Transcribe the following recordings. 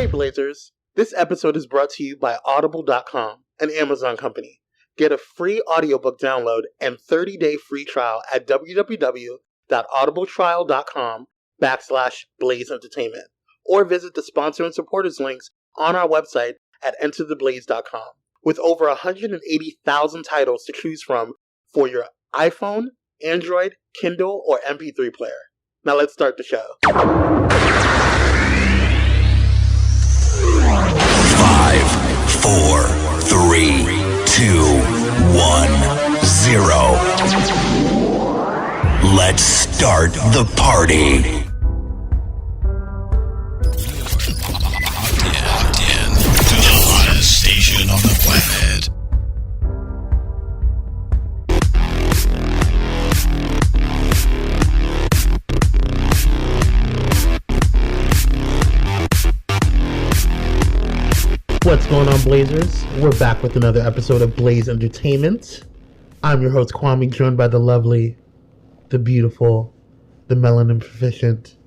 Hey Blazers, this episode is brought to you by Audible.com, an Amazon company. Get a free audiobook download and 30-day free trial at www.audibletrial.com/Blaze Entertainment, or visit the sponsor and supporters links on our website at entertheblaze.com. With over 180,000 titles to choose from for your iPhone, Android, Kindle, or MP3 player. Now let's start the show. 5, 4, 3, 2, 1, 0. Let's start the party. Locked in to the hottest station on the planet. What's going on, Blazers? We're back with another episode of Blaze Entertainment. I'm your host, Kwame, joined by the lovely, the beautiful, the melanin proficient,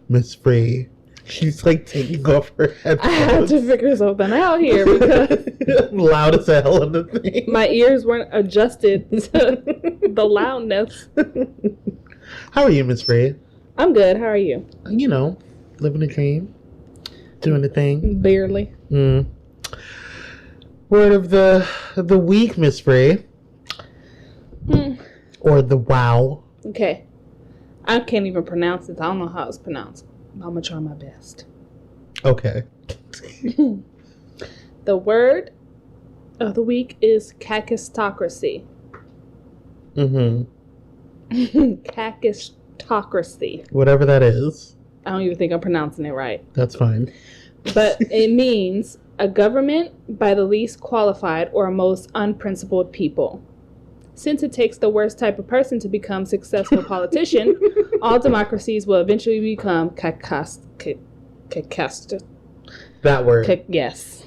Miss Free. She's like taking off her headphones. I had to figure something out here because loud as hell in the thing. my ears weren't adjusted to the loudness. How are you, Miss Free? I'm good. How are you? You know, living a dream, doing the thing. Barely. Word of the week, Miss Free. Or the wow. Okay. I can't even pronounce it. I don't know how it's pronounced. I'm going to try my best. Okay. The word of the week is kakistocracy. Kakistocracy. Whatever that is. I don't even think I'm pronouncing it right. That's fine. But it means a government by the least qualified or most unprincipled people. Since it takes the worst type of person to become a successful politician, all democracies will eventually become That word. Yes.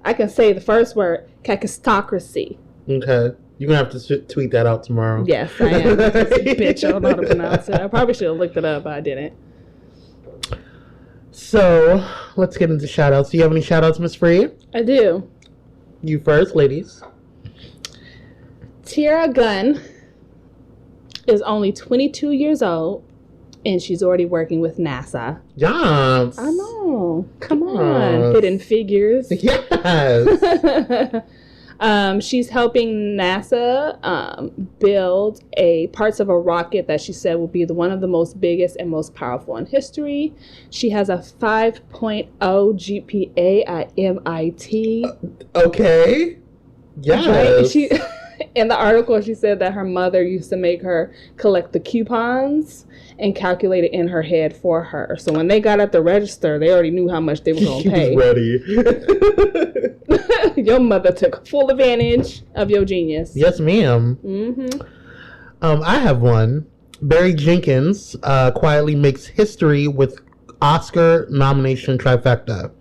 I can say the first word, kakistocracy. Okay. You're going to have to tweet that out tomorrow. Yes, I am. Bitch, I don't know how to pronounce it. I probably should have looked it up, but I didn't. So, let's get into shout-outs. Do you have any shout-outs, Miss Free? I do. You first, ladies. Tiara Gunn is only 22 years old, and she's already working with NASA. Yes. I know. Come on, Hidden Figures. Yes. She's helping NASA build parts of a rocket that she said will be one of the most biggest and most powerful in history. She has a 5.0 GPA at MIT. Okay. Yes. Right? In the article, she said that her mother used to make her collect the coupons and calculate it in her head for her. So when they got at the register, they already knew how much they were going to pay. She was ready. Your mother took full advantage of your genius. Yes, ma'am. I have one. Barry Jenkins quietly makes history with Oscar nomination trifecta.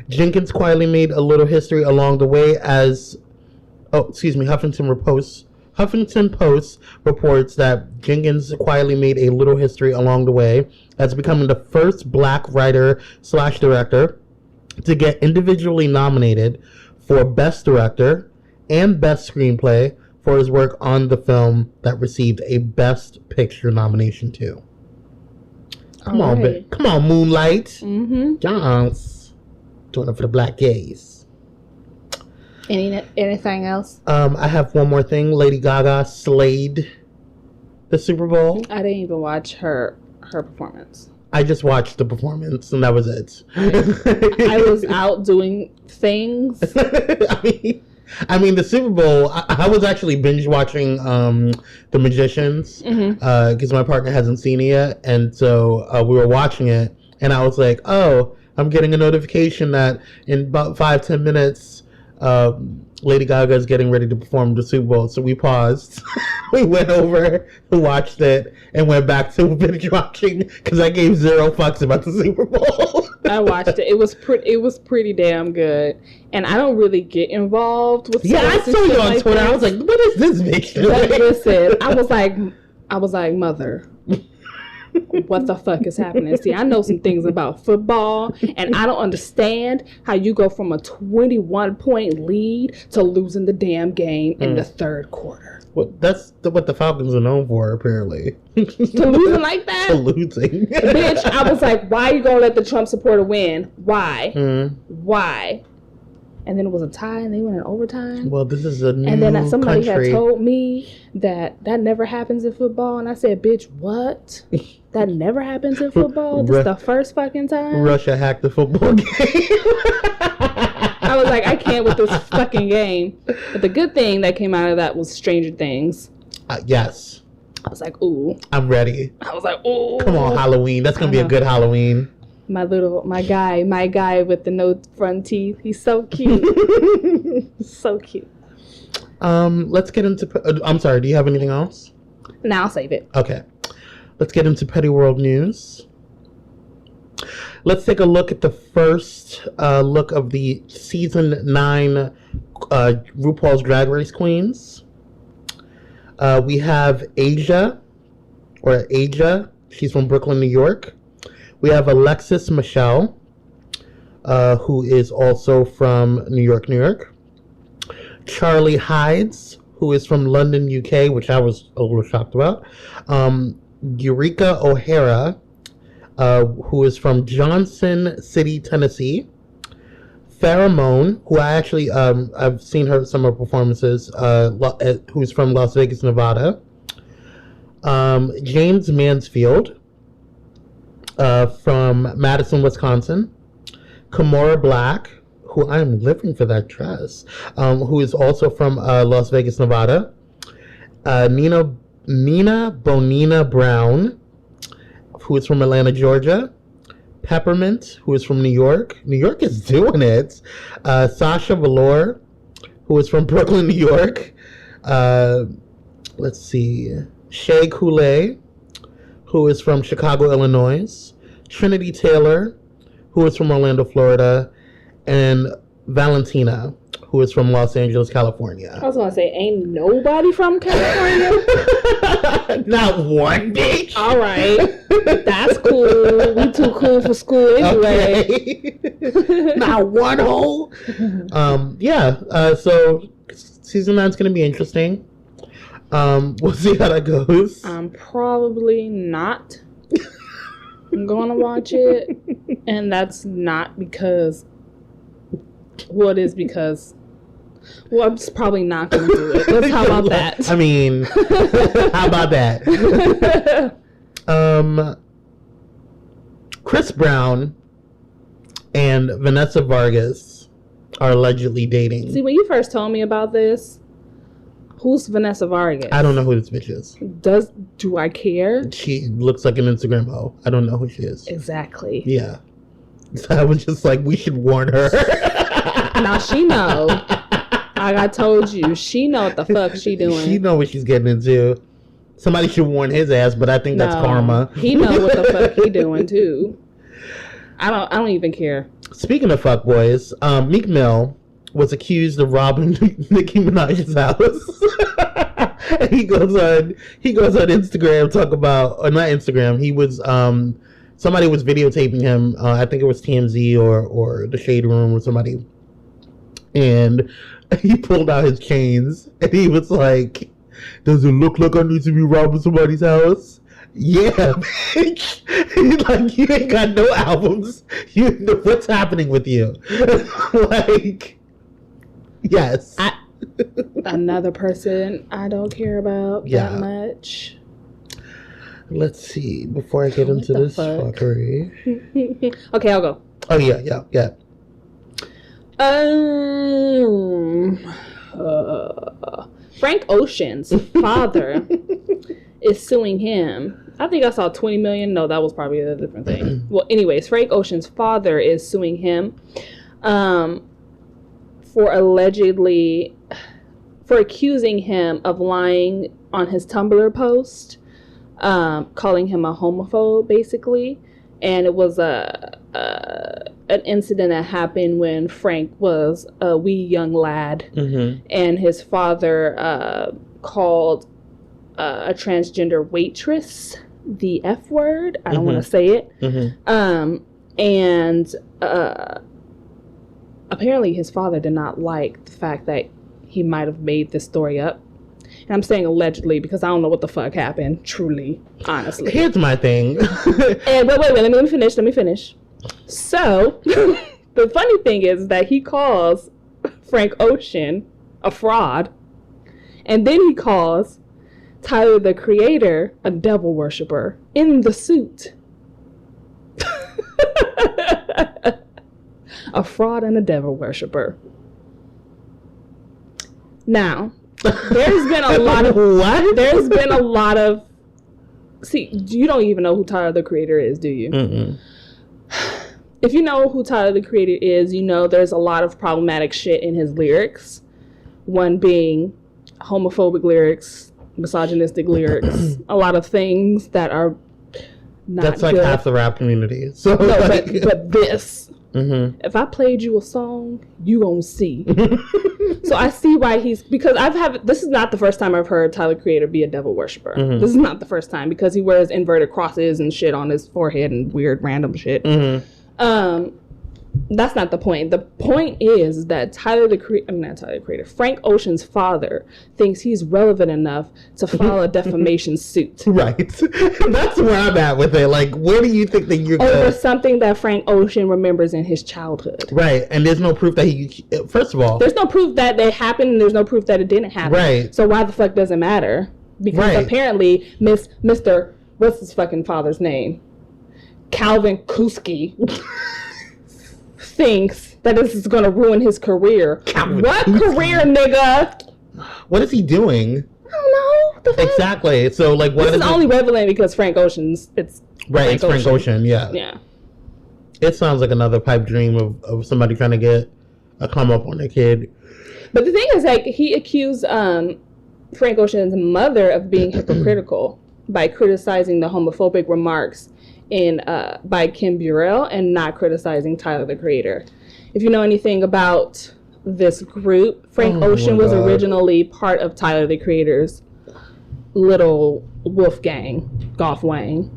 Jenkins quietly made a little history along the way as... Huffington Post reports that Jenkins quietly made a little history along the way as becoming the first black writer/director to get individually nominated for Best Director and Best Screenplay for his work on the film that received a Best Picture nomination too. Come on, Moonlight. Johns. Doing it for the black gays. Anything else? I have one more thing. Lady Gaga slayed the Super Bowl. I didn't even watch her performance. I just watched the performance and that was it. I was out doing things. I mean, the Super Bowl, I was actually binge watching The Magicians because my partner hasn't seen it yet. And so we were watching it and I was like, oh, I'm getting a notification that in about 5-10 minutes, Lady Gaga is getting ready to perform the Super Bowl. So we paused. We went over, watched it, and went back to binge watching because I gave zero fucks about the Super Bowl. I watched it. It was pretty damn good. And I don't really get involved with. Yeah, I saw you on like Twitter. This. I was like, "What is this bitch doing?" But listen, I was like, mother. what the fuck is happening? See, I know some things about football, and I don't understand how you go from a 21-point lead to losing the damn game in the third quarter. Well, that's what the Falcons are known for, apparently. To losing like that? To losing. Bitch, I was like, why are you going to let the Trump supporter win? Why? Why? And then it was a tie, and they went in overtime. Well, this is a new And then somebody country. had told me that never happens in football. And I said, bitch, what? That never happens in football? This is the first fucking time? Russia hacked the football game. I was like, I can't with this fucking game. But the good thing that came out of that was Stranger Things. Yes. I was like, ooh. I'm ready. I was like, ooh. Come on, Halloween. That's going to be a good Halloween. My guy with the no front teeth. He's so cute. So cute. Let's get into... I'm sorry, do you have anything else? Now I'll save it. Okay. Let's get into Petty World News. Let's take a look at the first look of the Season 9 RuPaul's Drag Race Queens. We have Asia. She's from Brooklyn, New York. We have Alexis Michelle, who is also from New York, New York. Charlie Hides, who is from London, UK, which I was a little shocked about. Eureka O'Hara, who is from Johnson City, Tennessee. Pheromone, who I actually, I've seen some of her performances, who's from Las Vegas, Nevada. James Mansfield, from Madison, Wisconsin. Kimora Black, who I'm living for that dress, who is also from Las Vegas, Nevada. Nina Bonina Brown, who is from Atlanta, Georgia. Peppermint, who is from New York. New York is doing it. Sasha Velour, who is from Brooklyn, New York. Let's see. Shea Coulee, who is from Chicago, Illinois. Trinity Taylor, who is from Orlando, Florida. And Valentina, who is from Los Angeles, California. I was going to say, ain't nobody from California? Not one, bitch. All right. That's cool. We too cool for school anyway. Okay. Not one hole. So season 9 is going to be interesting. We'll see how that goes. I'm probably not going to watch it. And that's not because... Well, it is because... Well, I'm just probably not going to do it. How about that? I mean, how about that? Chris Brown and Vanessa Vargas are allegedly dating. See, when you first told me about this, who's Vanessa Vargas? I don't know who this bitch is. Do I care? She looks like an Instagram hoe. I don't know who she is. Exactly. Yeah. So I was just like, we should warn her. Now she know. Like I told you, she know what the fuck she doing. She know what she's getting into. Somebody should warn his ass, but I think that's karma. He know what the fuck he doing too. I don't even care. Speaking of fuckboys, Meek Mill was accused of robbing Nicki Minaj's house. And he goes on Instagram, talk about, or not Instagram, he was somebody was videotaping him, I think it was TMZ or the Shade Room or somebody, and he pulled out his chains and he was like, does it look like I need to be robbing somebody's house? Yeah, bitch. He's like, you ain't got no albums. You know what's happening with you. Like, yes. Another person I don't care about that much. Let's see, before I get into this fuckery. Okay, I'll go. Oh, yeah. Frank Ocean's father is suing him. I think I saw 20 million. No, that was probably a different thing. Well, anyways, Frank Ocean's father is suing him for accusing him of lying on his Tumblr post, calling him a homophobe, basically. And it was an incident that happened when Frank was a wee young lad, and his father called a transgender waitress the F word. I don't want to say it. And apparently his father did not like the fact that he might have made this story up. And I'm saying allegedly because I don't know what the fuck happened, truly, honestly. Here's my thing. And wait, let me finish. So, the funny thing is that he calls Frank Ocean a fraud, and then he calls Tyler, the Creator, a devil worshiper in the suit. A fraud and a devil worshiper. Now, there's been a lot of what? There's been a lot of. See, you don't even know who Tyler, the Creator is, do you? Mm-mm. If you know who Tyler, the Creator is, you know there's a lot of problematic shit in his lyrics. One being homophobic lyrics, misogynistic lyrics, a lot of things that are not That's like good. half the rap community. So No, like, but this. Mm-hmm. If I played you a song, you gonna see. So I see why because this is not the first time I've heard Tyler, Creator, be a devil worshiper. Mm-hmm. This is not the first time because he wears inverted crosses and shit on his forehead and weird random shit. Mm-hmm. That's not the point. The point is that Frank Ocean's father thinks he's relevant enough to file a defamation suit. Right. That's where I'm at with it. Like, where do you think that you're over something that Frank Ocean remembers in his childhood? Right. And there's no proof that first of all, there's no proof that it happened and there's no proof that it didn't happen. Right. So why the fuck does it matter? Because apparently Mr. What's his fucking father's name? Calvin Kuski thinks that this is going to ruin his career. What career, nigga? What is he doing? I don't know. Exactly. So, like, what this is only relevant because Frank Ocean's. It's Frank Ocean. Yeah. Yeah. It sounds like another pipe dream of somebody trying to get a come up on a kid. But the thing is, like, he accused Frank Ocean's mother of being hypocritical by criticizing the homophobic remarks by Kim Burrell and not criticizing Tyler, the Creator. If you know anything about this group, Frank Ocean was originally part of Tyler, the Creator's little wolf gang, Golf Wang.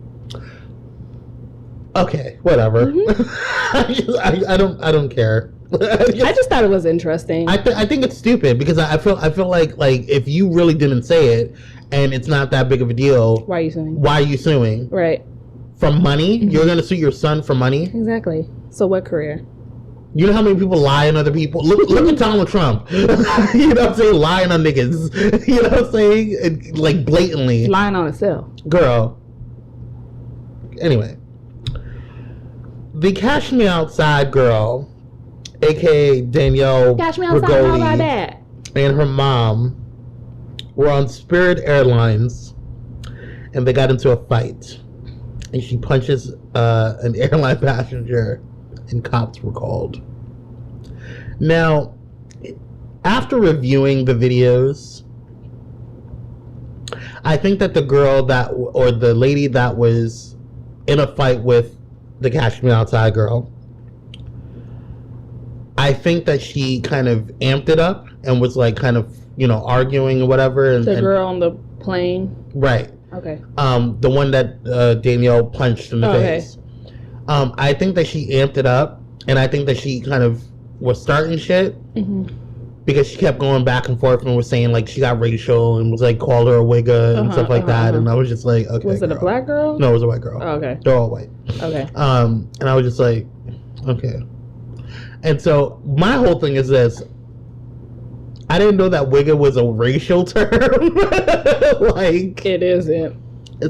Okay, whatever. Mm-hmm. I don't care. I just thought it was interesting. I think it's stupid because I feel like if you really didn't say it and it's not that big of a deal, why are you suing? Right. From money? Mm-hmm. You're gonna sue your son for money? Exactly. So what career? You know how many people lie on other people? Look at Donald Trump. You know what I'm saying? Lying on niggas. You know what I'm saying? Like blatantly. Lying on himself. Girl. Anyway. The Cash Me Outside girl, aka Danielle Cash Me Outside, how about that? And her mom were on Spirit Airlines and they got into a fight. And she punches an airline passenger and cops were called. Now, after reviewing the videos, I think that the girl or the lady that was in a fight with the Cash Me Outside girl, I think that she kind of amped it up and was like kind of, arguing or whatever. And, the girl on the plane? Right. Okay. The one that Danielle punched in the face. I think that she amped it up, and I think that she kind of was starting shit because she kept going back and forth and was saying like she got racial and was like called her a wigga and stuff like that, and I was just like, okay. Was it a black girl? No, it was a white girl. Oh, okay. They're all white. Okay. And I was just like, okay. And so my whole thing is this. I didn't know that wigga was a racial term. Like it isn't.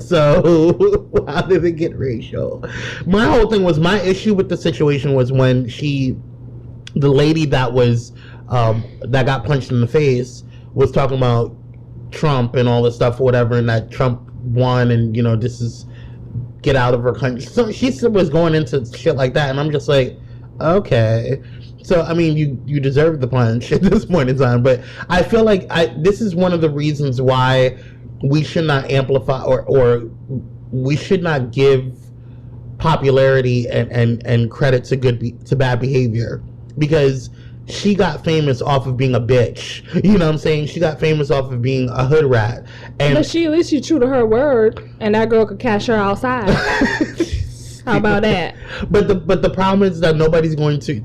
So how did it get racial? My whole thing was my issue with the situation was when the lady that was that got punched in the face was talking about Trump and all this stuff or whatever, and that Trump won, and this is get out of her country. So she was going into shit like that, and I'm just like, okay. So, I mean, you deserve the punch at this point in time, but I feel like this is one of the reasons why we should not amplify or we should not give popularity and credit to bad behavior, because she got famous off of being a bitch. You know what I'm saying? She got famous off of being a hood rat. And But at least she true to her word, and that girl could cash her outside. How about that? But the problem is that nobody's going to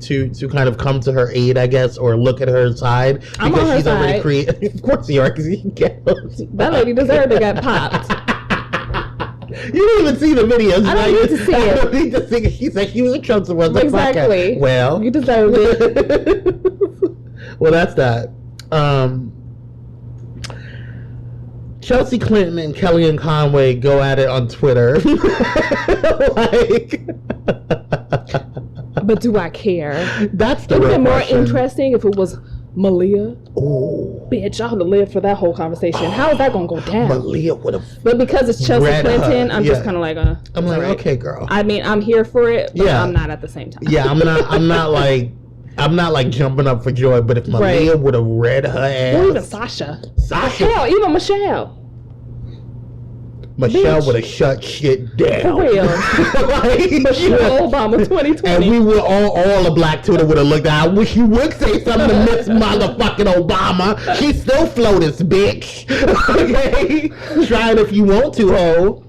kind of come to her aid, I guess, or look at her side because I'm on her she's already side. created. Of course you are, because you get those. That lady deserved to get popped. You didn't even see the videos. I don't need to see I it. don't need to see it. She said she was a Trump supporter. Exactly. Well, You deserve it. well, that's that. Chelsea Clinton and Kellyanne Conway go at it on Twitter. Like, But do I care? that's the It would real have been more question. interesting if it was Malia. Ooh, Bitch, I would have lived for that whole conversation. How is that going to go down? Malia would have. But because it's Chelsea Read her, Clinton, I'm just yeah. kind of like, I'm like, alright. okay, girl. I mean, I'm here for it, but Yeah. I'm not at the same time. Yeah, I'm not like jumping up for joy. But if Malia Right. would have read her ass, Or even Sasha. Sasha, Hell, even Michelle. Michelle bitch. would have shut shit down. For real. Like, Michelle Obama 2020. and we would all of Black Twitter would have looked at. I wish you would say something to Miss Motherfucking Obama. She still floaters, bitch. Okay, try it if you want to, ho.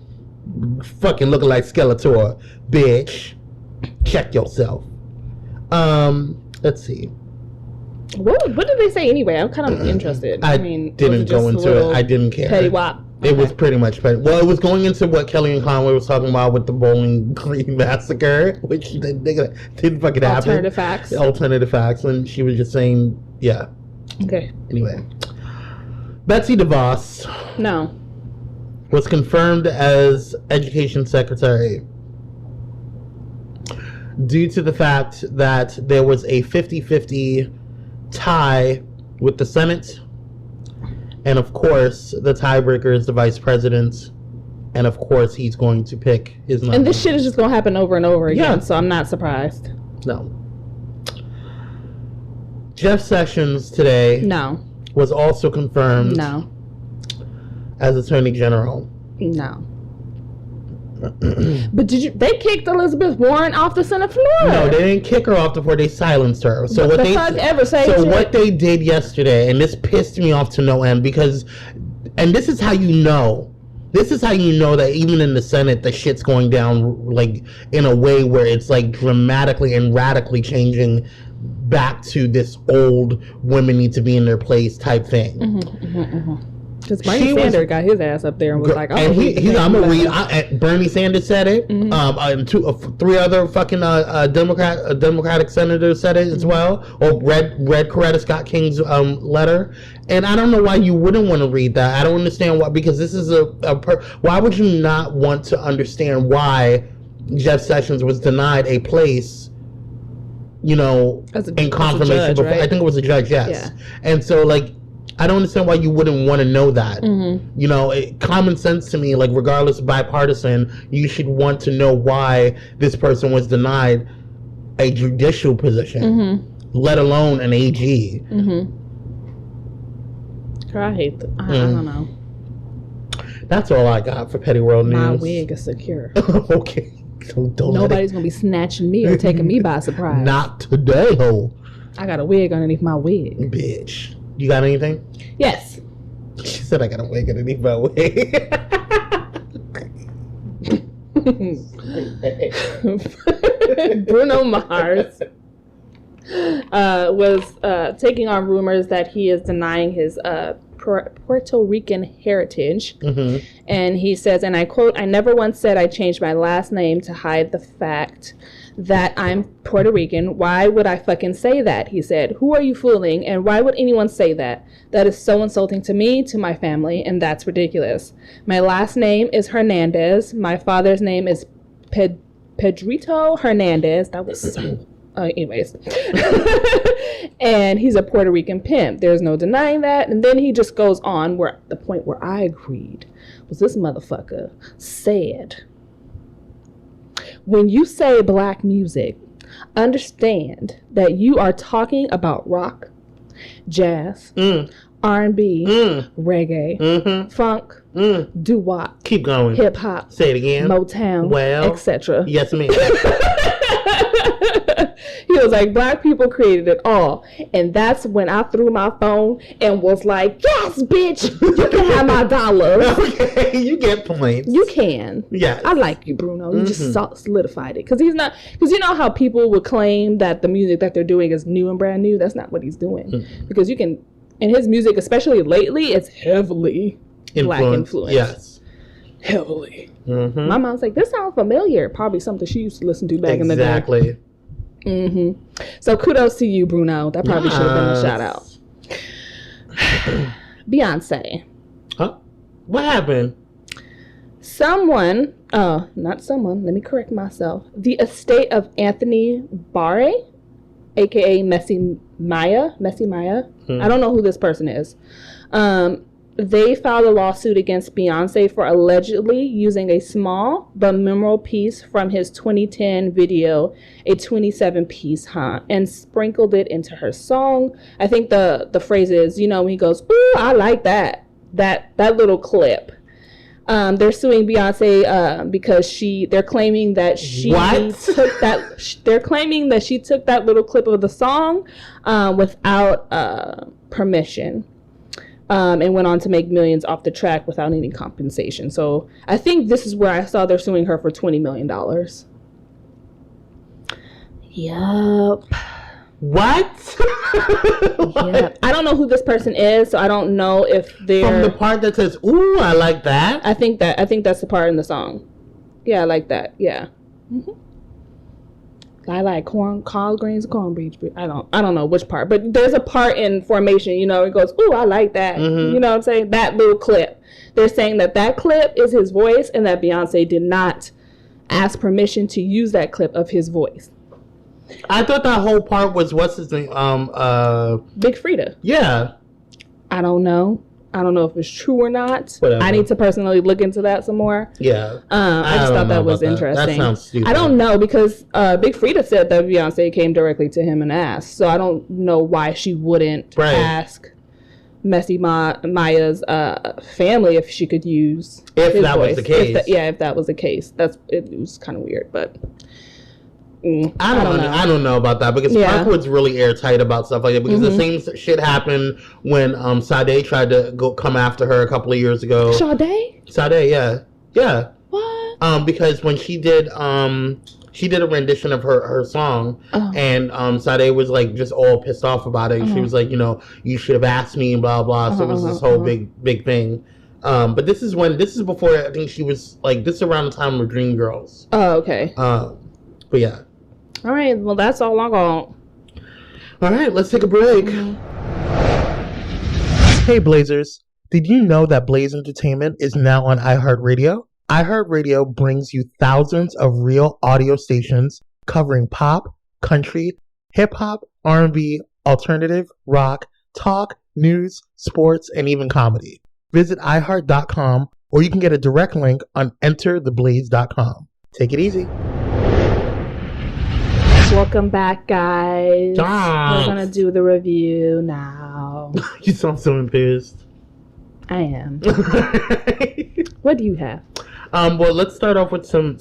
Fucking looking like Skeletor, bitch. Check yourself. Let's see. What did they say anyway? I'm kind of interested. I mean, didn't was it go just a into little it. I didn't care. Petty wop. It was pretty much petty. Well, it was going into what Kellyanne Conway was talking about with the Bowling Green massacre, which the nigga didn't fucking happen. Alternative facts. Alternative facts, and she was just saying, yeah. Okay. Anyway, Betsy DeVos No. was confirmed as Education Secretary due to the fact that there was a 50-50 tie with the Senate. And of course, the tiebreaker is the vice president. And of course, he's going to pick his nominee. And this shit is just going to happen over and over again, Yeah. so I'm not surprised. No. Jeff Sessions today No. was also confirmed No. as Attorney General. No. But they kicked Elizabeth Warren off the Senate floor. No, they didn't kick her off the floor. They silenced her. So But what the they fuck ever say so shit. what they did yesterday, and this pissed me off to no end because, and this is how you know. This is how you know that even in the Senate, the shit's going down like in a way where it's like dramatically and radically changing back to this old women need to be in their place type thing. Because Bernie Sanders got his ass up there and was like, and I'm gonna read. Bernie Sanders said it. And three other fucking Democratic senators said it as well. Or read Coretta Scott King's letter. And I don't know why you wouldn't want to read that. I don't understand why, because this is why would you not want to understand why Jeff Sessions was denied a place? You know, in confirmation judge, before. right? I think it was a judge. Yes. Yeah. And so like, I don't understand why you wouldn't want to know that. Mm-hmm. You know, common sense to me, like regardless of bipartisan, you should want to know why this person was denied a judicial position, let alone an AG. I hate I don't know. That's all I got for Petty World News. My wig is secure. Okay. Don't let Nobody's going to be snatching me or taking me by surprise. Not today, ho. I got a wig underneath my wig. Bitch. You got anything? Yes. She said I got a wig underneath my wig. Bruno Mars was taking on rumors that he is denying his Puerto Rican heritage. And he says, and I quote, "I never once said I changed my last name to hide the fact that I'm Puerto Rican. Why would I fucking say that?" He said. "Who are you fooling? And why would anyone say that? That is so insulting to me, to my family, and that's ridiculous. My last name is Hernandez. My father's name is Pedrito Hernandez." That was so... anyways. "And he's a Puerto Rican pimp. There's no denying that." And then he just goes on, where the point where I agreed was this motherfucker said, "When you say black music, understand that you are talking about rock, jazz, R&B, reggae, funk, doo-wop, Keep going. hip-hop, Say it again. Motown, Well, etc." Yes, ma'am. He was like, black people created it all. And that's when I threw my phone and was like, yes, bitch, you can have my dollars. Okay, you get points. You can. Yes. I like you, Bruno. You just solidified it. Because he's not, because you know how people would claim that the music that they're doing is new and brand new? That's not what he's doing. Because you can, and his music, especially lately, it's heavily black influence. Yes. Heavily. My mom's like, this sounds familiar. Probably something she used to listen to back in the day. Exactly. So kudos to you, Bruno. That probably should have been a shout out. Beyonce. Huh? What happened? Not someone, let me correct myself. The estate of Anthony Barre, aka Messy Maya. I don't know who this person is. They filed a lawsuit against Beyonce for allegedly using a small but memorable piece from his 2010 video, a 27-piece and sprinkled it into her song. I think the phrase is, when he goes, "Ooh, I like that little clip." They're suing Beyonce because they're claiming that she took that little clip of the song without permission. And went on to make millions off the track without any compensation. So I think this is where I saw they're suing her for $20 million. Yup. What? Yeah. I don't know who this person is, so I don't know if they're... From the part that says, "Ooh, I like that." I think that's the part in the song. Yeah, I like that. Yeah. I like collard greens, cornbread. I don't know which part, but there's a part in Formation, it goes, "Ooh, I like that." You know what I'm saying? That little clip. They're saying that clip is his voice and that Beyonce did not ask permission to use that clip of his voice. I thought that whole part was, what's his name? Big Frida. Yeah. I don't know if it's true or not. Whatever. I need to personally look into that some more. Yeah. I just thought that was interesting. That sounds stupid. I don't know because Big Frida said that Beyonce came directly to him and asked. So I don't know why she wouldn't ask Messy Maya's family if she could use if his that voice. was the case. If that was the case. It was kind of weird, but... I don't know about that because Parkwood's really airtight about stuff like that because the same shit happened when Sade tried to come after her a couple of years ago. Sade, yeah. What? Because when she did a rendition of her song and Sade was like just all pissed off about it. She was like, you should have asked me and blah blah. So it was this whole big thing. But this is before I think she was like this is around the time of Dreamgirls. Oh, okay. But yeah. All right, well, that's all I got. All right, let's take a break. Hey, Blazers. Did you know that Blaze Entertainment is now on iHeartRadio? iHeartRadio brings you thousands of real audio stations covering pop, country, hip-hop, R&B, alternative, rock, talk, news, sports, and even comedy. Visit iHeart.com or you can get a direct link on entertheblaze.com. Take it easy. Welcome back, guys. Thanks. We're going to do the review now. You sound so embarrassed. I am. What do you have? Well, let's start off with some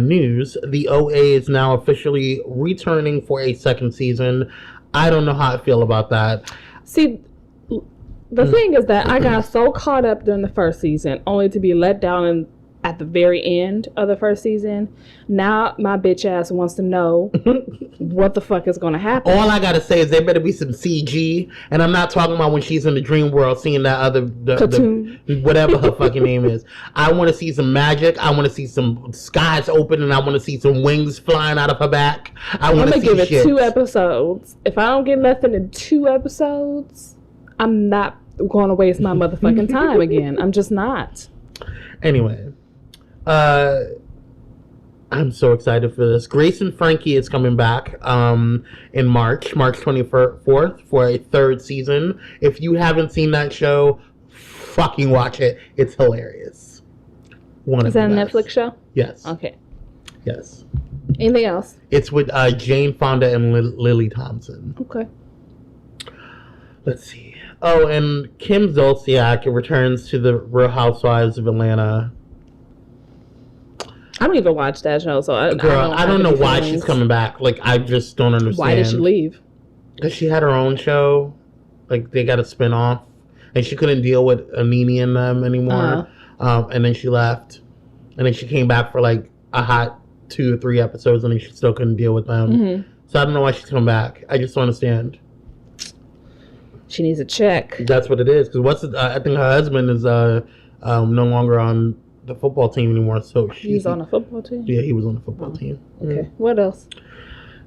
news. The OA is now officially returning for a second season. I don't know how I feel about that. See, the thing is that I got so caught up during the first season, only to be let down at the very end of the first season. Now my bitch ass wants to know what the fuck is going to happen. All I gotta say is there better be some CG, and I'm not talking about when she's in the dream world seeing that other whatever her fucking name is. I want to see some magic. I want to see some skies open, and I want to see some wings flying out of her back. I'm gonna give it 2 episodes. If I don't get nothing in 2 episodes, I'm not going to waste my motherfucking time again. I'm just not. Anyway. I'm so excited for this. Grace and Frankie is coming back in March 24th for a 3rd season. If you haven't seen that show, fucking watch it. It's hilarious. Is that a Netflix show? Yes. Okay. Yes. Anything else? It's with Jane Fonda and Lily Thompson. Okay. Let's see. Oh, and Kim Zolciak returns to the Real Housewives of Atlanta. I don't even watch that show, so Girl, I don't know why she's coming back. Like, I just don't understand. Why did she leave? Because she had her own show. Like, they got a spin-off. And she couldn't deal with Anini and them anymore. And then she left. And then she came back for, like, a hot 2 or 3 episodes, and then she still couldn't deal with them. Mm-hmm. So I don't know why she's coming back. I just don't understand. She needs a check. That's what it is. Because I think her husband is no longer on the football team anymore. So he's on a football team? Yeah, he was on the football team. Okay. What else?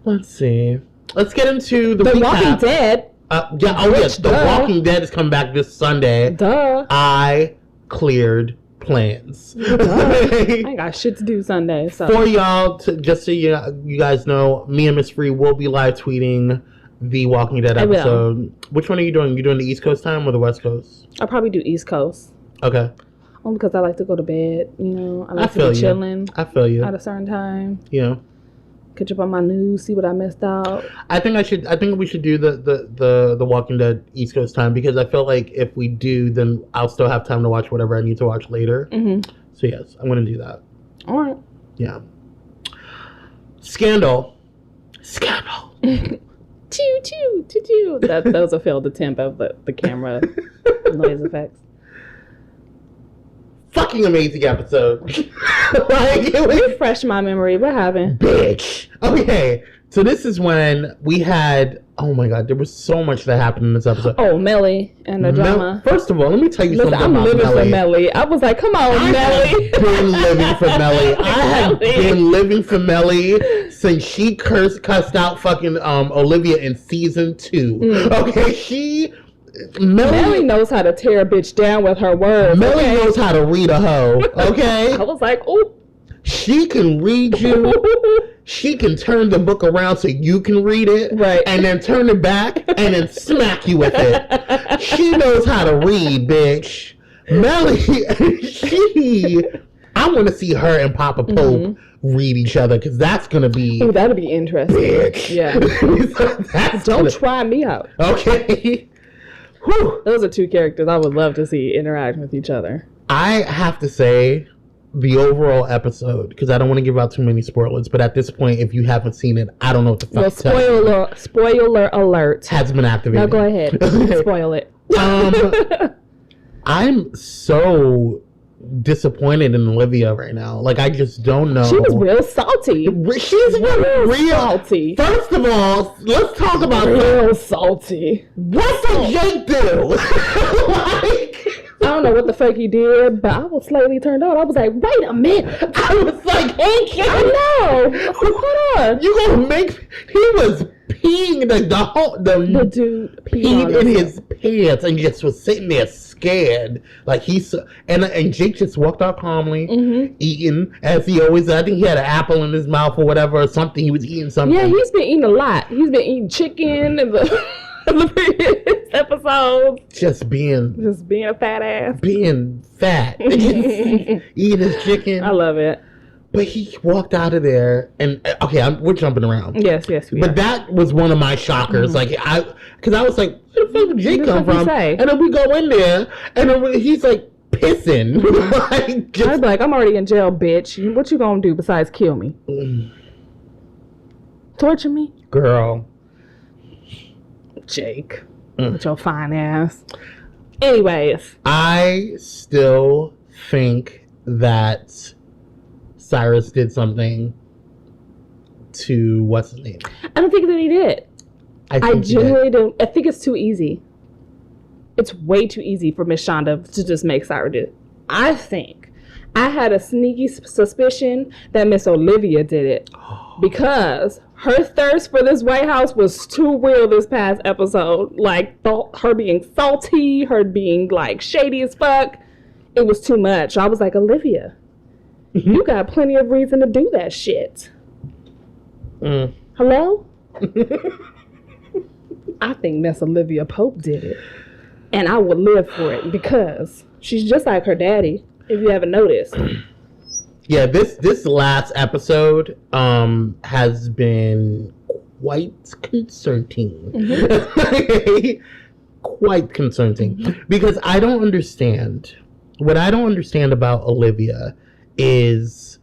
Let's see. Let's get into the Walking Dead. The Walking Dead is coming back this Sunday. Duh. I cleared plans. I ain't got shit to do Sunday. So. For y'all, just so you guys know, me and Miss Free will be live tweeting the Walking Dead episode. Which one are you doing? You doing the East Coast time or the West Coast? I'll probably do East Coast. Okay. Only because I like to go to bed, you know. I like to be chilling. I feel you. At a certain time. Yeah. Catch up on my news, see what I missed out. I think we should do the Walking Dead East Coast time, because I feel like if we do, then I'll still have time to watch whatever I need to watch later. Mm-hmm. So yes, I'm gonna do that. All right. Yeah. Scandal. Choo choo choo choo. That was a failed attempt of the camera noise effects. Fucking amazing episode. Like, refresh my memory. What happened? Bitch. Okay, so this is when we had. Oh my God, there was so much that happened in this episode. Oh, Melly and the drama. First of all, let me tell you something about Melly. I'm living for Melly. I was like, come on, Melly. I've been living for Melly. I have been living for Melly since she cussed out fucking Olivia in season 2. Okay, Melly knows how to tear a bitch down with her words. Melly knows how to read a hoe. Okay, I was like, oh, she can read you. She can turn the book around so you can read it, right? And then turn it back and then smack you with it. She knows how to read, bitch. Melly, I want to see her and Papa Pope read each other, because that's gonna be. Oh, that'll be interesting. Bitch. Yeah. Don't try me out. Okay. Whew. Those are 2 characters I would love to see interact with each other. I have to say, the overall episode, because I don't want to give out too many spoilers, but at this point, if you haven't seen it, I don't know what the fuck to tell you. Spoiler alert has been activated. Now go ahead. Spoil it. I'm so disappointed in Olivia right now. Like, I just don't know. She was real salty. She's real salty. First of all, let's talk about real salty. What did Jake do? I don't know what the fuck he did, but I was slightly turned on. I was like, wait a minute. I was like, hey, I know. Hold on. You gonna make... He was peeing the dude peed in his pants and just was sitting there scared. Like and Jake just walked out calmly, eating as he always. I think he had an apple in his mouth or whatever, or something. He was eating something. Yeah, he's been eating a lot. He's been eating chicken and the previous episodes. Just being a fat ass. Being fat. Eating his chicken. I love it. But he walked out of there, and okay, we're jumping around. Yes, but that was one of my shockers. Like, because I was like, where the fuck did Jake come from? And then we go in there, and then he's like pissing. I was like, I'm already in jail, bitch. What you gonna do besides kill me? Torture me, girl. Jake, with your fine ass. Anyways, I still think that Cyrus did something to what's his name? I don't think that he did. I genuinely don't. I think it's too easy. It's way too easy for Miss Shonda to just make Cyrus do it. I think I had a sneaky suspicion that Miss Olivia did it because her thirst for this White House was too real this past episode. Like, her being salty, her being like shady as fuck. It was too much. I was like, Olivia, you got plenty of reason to do that shit. Hello? I think Miss Olivia Pope did it. And I would live for it because she's just like her daddy, if you haven't noticed. Yeah, this last episode has been quite concerning. Quite concerning. Because I don't understand. What I don't understand about Olivia is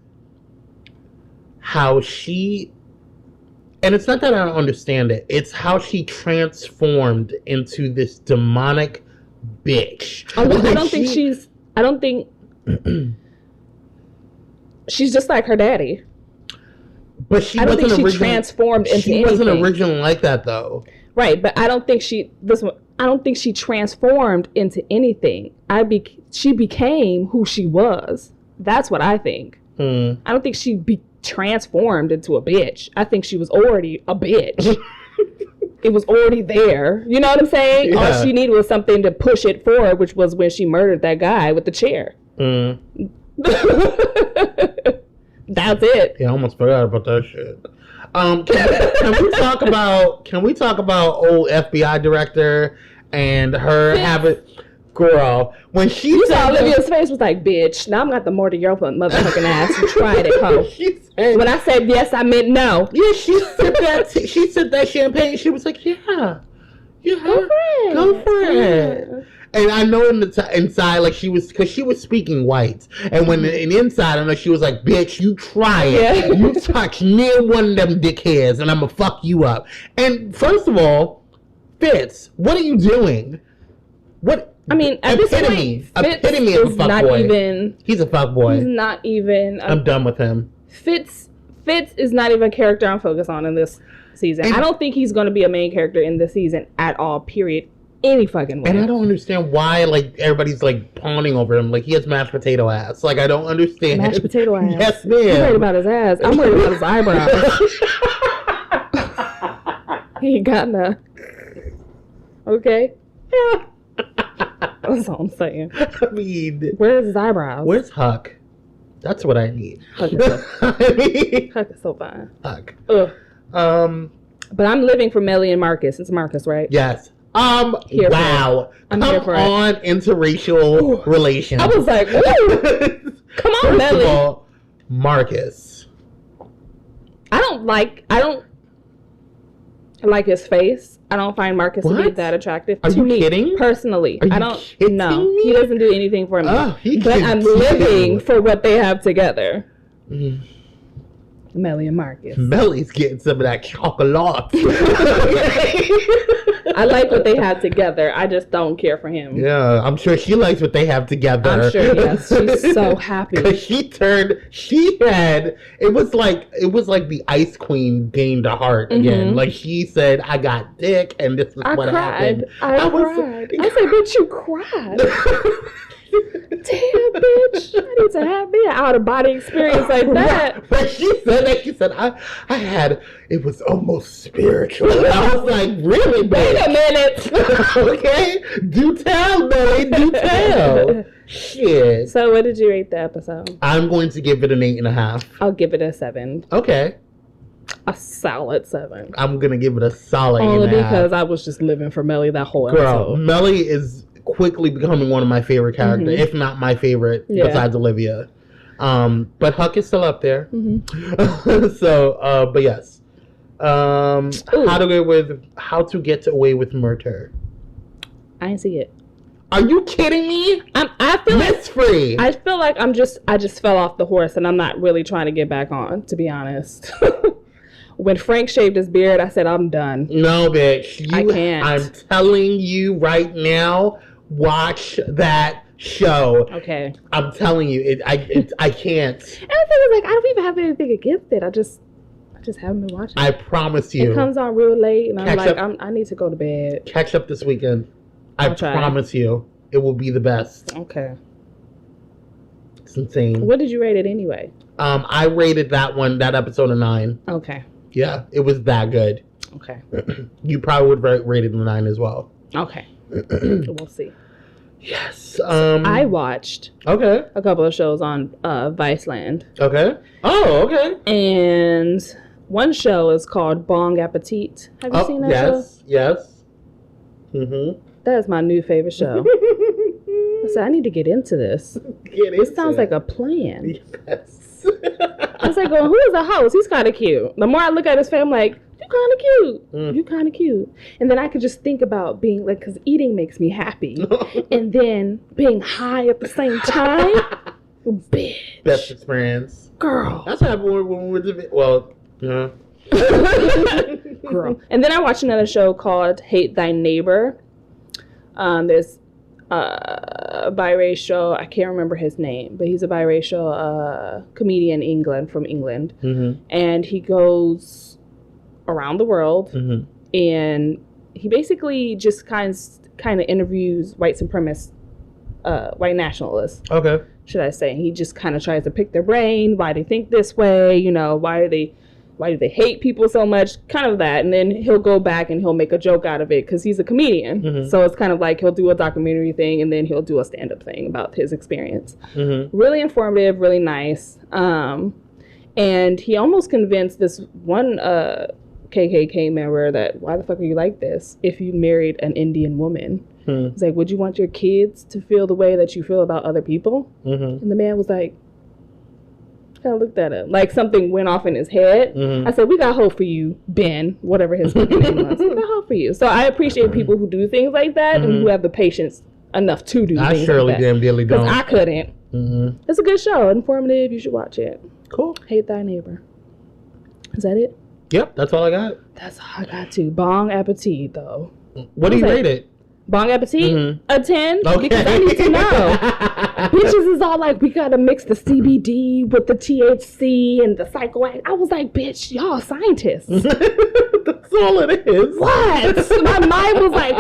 how she, and it's not that I don't understand it, it's how she transformed into this demonic bitch. I don't think she's just like her daddy. But she I don't think wasn't she transformed into anything. She wasn't originally like that, though. Right, but I don't think she transformed into anything. She became who she was. That's what I think. I don't think she transformed into a bitch. I think she was already a bitch. It was already there. You know what I'm saying? Yeah. All she needed was something to push it forward, which was when she murdered that guy with the chair. That's it. Yeah, I almost forgot about that shit. Can we talk about old FBI director and her habit? Girl, when she saw Olivia's face was like, bitch, now I'm got the more to your motherfucking ass. You tried it, ho. When I said yes, I meant no. Yeah, she sipped that champagne. She was like, yeah, go for it. And I know inside, like because she was speaking white, and when inside, I know she was like, bitch, you try it. Yeah. You touch near one of them dickheads, and I'm gonna fuck you up. And first of all, Fitz, what are you doing? What? I mean, at this point, epitome of a fuckboy. He's a fuckboy. He's not even. I'm done with him. Fitz is not even a character I'm focused on in this season. I don't think he's going to be a main character in this season at all. Period. Any fucking way. And I don't understand why everybody's pawning over him. He has mashed potato ass. I don't understand. Mashed potato ass. Yes, ma'am. I'm worried about his ass. I'm worried about his eyebrows. He ain't got none. Okay. That's all I'm saying. I mean, where's his eyebrows? Where's Huck? That's what I need. Huck is so fine. Huck. Ugh. But I'm living for Melly and Marcus. It's Marcus, right? Yes. Here wow. I'm here for on interracial relations. I was like, woo! Come on, First Melly. Of all, Marcus. I don't like his face. I don't find Marcus to be that attractive to me. Kidding? Personally. Are you kidding me? He doesn't do anything for me. But I'm living for what they have together. Melly and Marcus. Melly's getting some of that chocolate. I like what they have together. I just don't care for him. Yeah, I'm sure she likes what they have together. I'm sure, yes. She's so happy. Because it was like the Ice Queen gained a heart again. She said, I got dick, and this is what happened. I cried. I said, bitch, you cried. Damn, bitch. I need to have me an out-of-body experience like that. But she said, I had, it was almost spiritual. And I was like, really, babe? Wait a minute. Okay? Do tell, Melly, do tell. Shit. So what did you rate the episode? I'm going to give it an 8.5. I'll give it a 7. Okay. A solid 7. I'm going to give it a solid 8.5. Only because I was just living for Melly that whole episode. Girl, Melly is quickly becoming one of my favorite characters, if not my favorite, besides Olivia. But Huck is still up there. So, but yes. How to get away with murder. I didn't see it. Are you kidding me? I feel Miss Free. I feel like I just fell off the horse and I'm not really trying to get back on, to be honest. When Frank shaved his beard, I said, I'm done. No, bitch. I can't. I'm telling you right now, watch that show. Okay. I'm telling you, I can't. And the thing is, I don't even have anything against it. I just haven't been watching. I promise you. It comes on real late, and I need to go to bed. Catch up this weekend. I promise you, it will be the best. Okay. It's insane. What did you rate it anyway? I rated that episode a 9. Okay. Yeah, it was that good. Okay. You probably would rate it a 9 as well. Okay. We'll see. Yes. I watched a couple of shows on Viceland. Okay. Oh, okay. And one show is called Bon Appetit. Have you seen that show? Yes. Mm-hmm. That is my new favorite show. I said, I need to get into this. It sounds like a plan. Yes. I was like, who is the host? He's kind of cute. The more I look at his face, I'm like, you kind of cute. You kind of cute. And then I could just think about being because eating makes me happy. And then being high at the same time. Bitch. Best experience. Girl. That's what happened when we went to... Well, yeah. Girl. And then I watched another show called Hate Thy Neighbor. There's a biracial, I can't remember his name, but he's a biracial comedian from England. Mm-hmm. And he goes around the world, mm-hmm. and he basically just kind of interviews white supremacists, white nationalists. Okay. Should I say? He just kind of tries to pick their brain, why they think this way, why do they hate people so much, kind of that. And then he'll go back and he'll make a joke out of it because he's a comedian. Mm-hmm. So it's kind of like he'll do a documentary thing and then he'll do a stand-up thing about his experience. Mm-hmm. Really informative, really nice. And he almost convinced this one KKK member that, why the fuck are you like this if you married an Indian woman? Mm-hmm. He's like, would you want your kids to feel the way that you feel about other people? Mm-hmm. And the man was like, I looked at it like something went off in his head. Mm-hmm. I said, we got hope for you, Ben, whatever his name was. We got hope for you. So I appreciate people who do things like that, mm-hmm. and who have the patience enough to do things like that. I surely damn dearly don't. Because I couldn't. Mm-hmm. It's a good show. Informative. You should watch it. Cool. Hate Thy Neighbor. Is that it? Yep, that's all I got. That's all I got too. Bon appetit, though. What do you rate it? Bon appetit? Mm-hmm. A 10? Okay. Because I need to know. Bitches is all like, we gotta mix the CBD with the THC and the psychoactive. I was like, bitch, y'all scientists. That's all it is. What? My mind was like...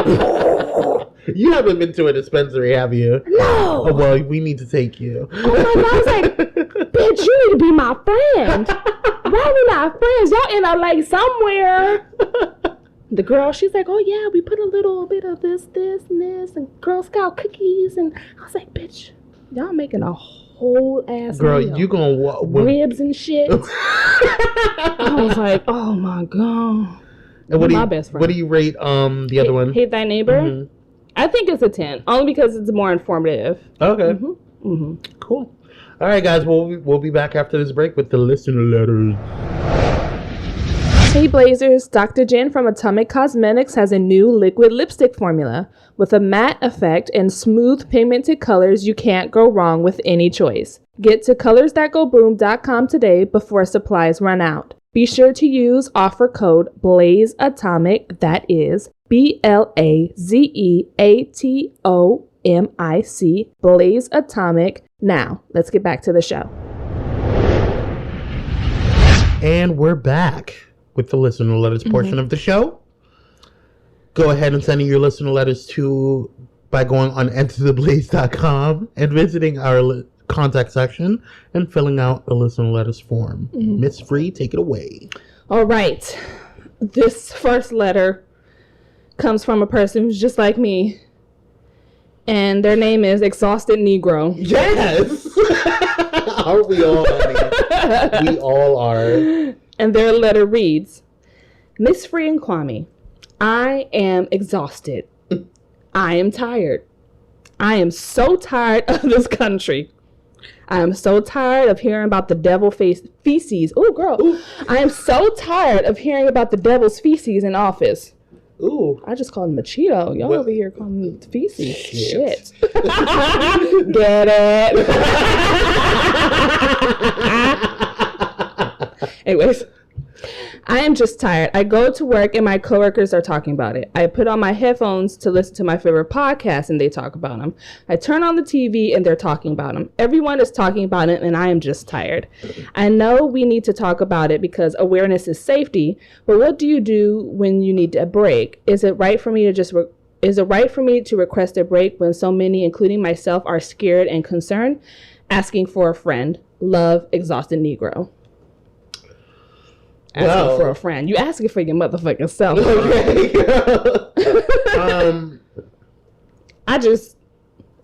You haven't been to a dispensary, have you? No. Oh, well, we need to take you. Oh my God, I was like, bitch, you need to be my friend. Why are we not friends? Y'all end up like somewhere... The girl, she's like, oh yeah, we put a little bit of this, and this, and Girl Scout cookies, and I was like, bitch, y'all making a whole ass girl, meal. You gonna ribs and shit. I was like, oh my God. And my best friend. What do you rate the other one? Hate Thy Neighbor? Mm-hmm. I think it's a 10, only because it's more informative. Okay. Mm-hmm. Mm-hmm. Cool. All right, guys, we'll be back after this break with the listener letters. Hey Blazers, Dr. Jen from Atomic Cosmetics has a new liquid lipstick formula with a matte effect and smooth pigmented colors you can't go wrong with any choice. Get to colorsthatgoboom.com today before supplies run out. Be sure to use offer code BLAZEATOMIC, that is BLAZEATOMIC, Blaze Atomic. Now, let's get back to the show. And we're back with the listener letters portion of the show. Go ahead and send in your listener letters by going on entertheblaze.com and visiting our contact section and filling out the listener letters form. Miss Free, take it away. All right. This first letter comes from a person who's just like me, and their name is Exhausted Negro. Yes! Aren't we all, honey? We all are. And their letter reads, Miss Free and Kwame, I am exhausted. I am tired. I am so tired of this country. I am so tired of hearing about the devil feces. Ooh, girl. Ooh. I am so tired of hearing about the devil's feces in office. Ooh. I just called him a Cheeto. Y'all over here calling me feces. Shit. Get it? Anyways, I am just tired. I go to work and my coworkers are talking about it. I put on my headphones to listen to my favorite podcast and they talk about them. I turn on the TV and they're talking about them. Everyone is talking about it and I am just tired. I know we need to talk about it because awareness is safety, but what do you do when you need a break? Is it right for me to request a break when so many, including myself, are scared and concerned? Asking for a friend. Love, Exhausted Negro. Asking for a friend. You asking for your motherfucking self. Okay. I just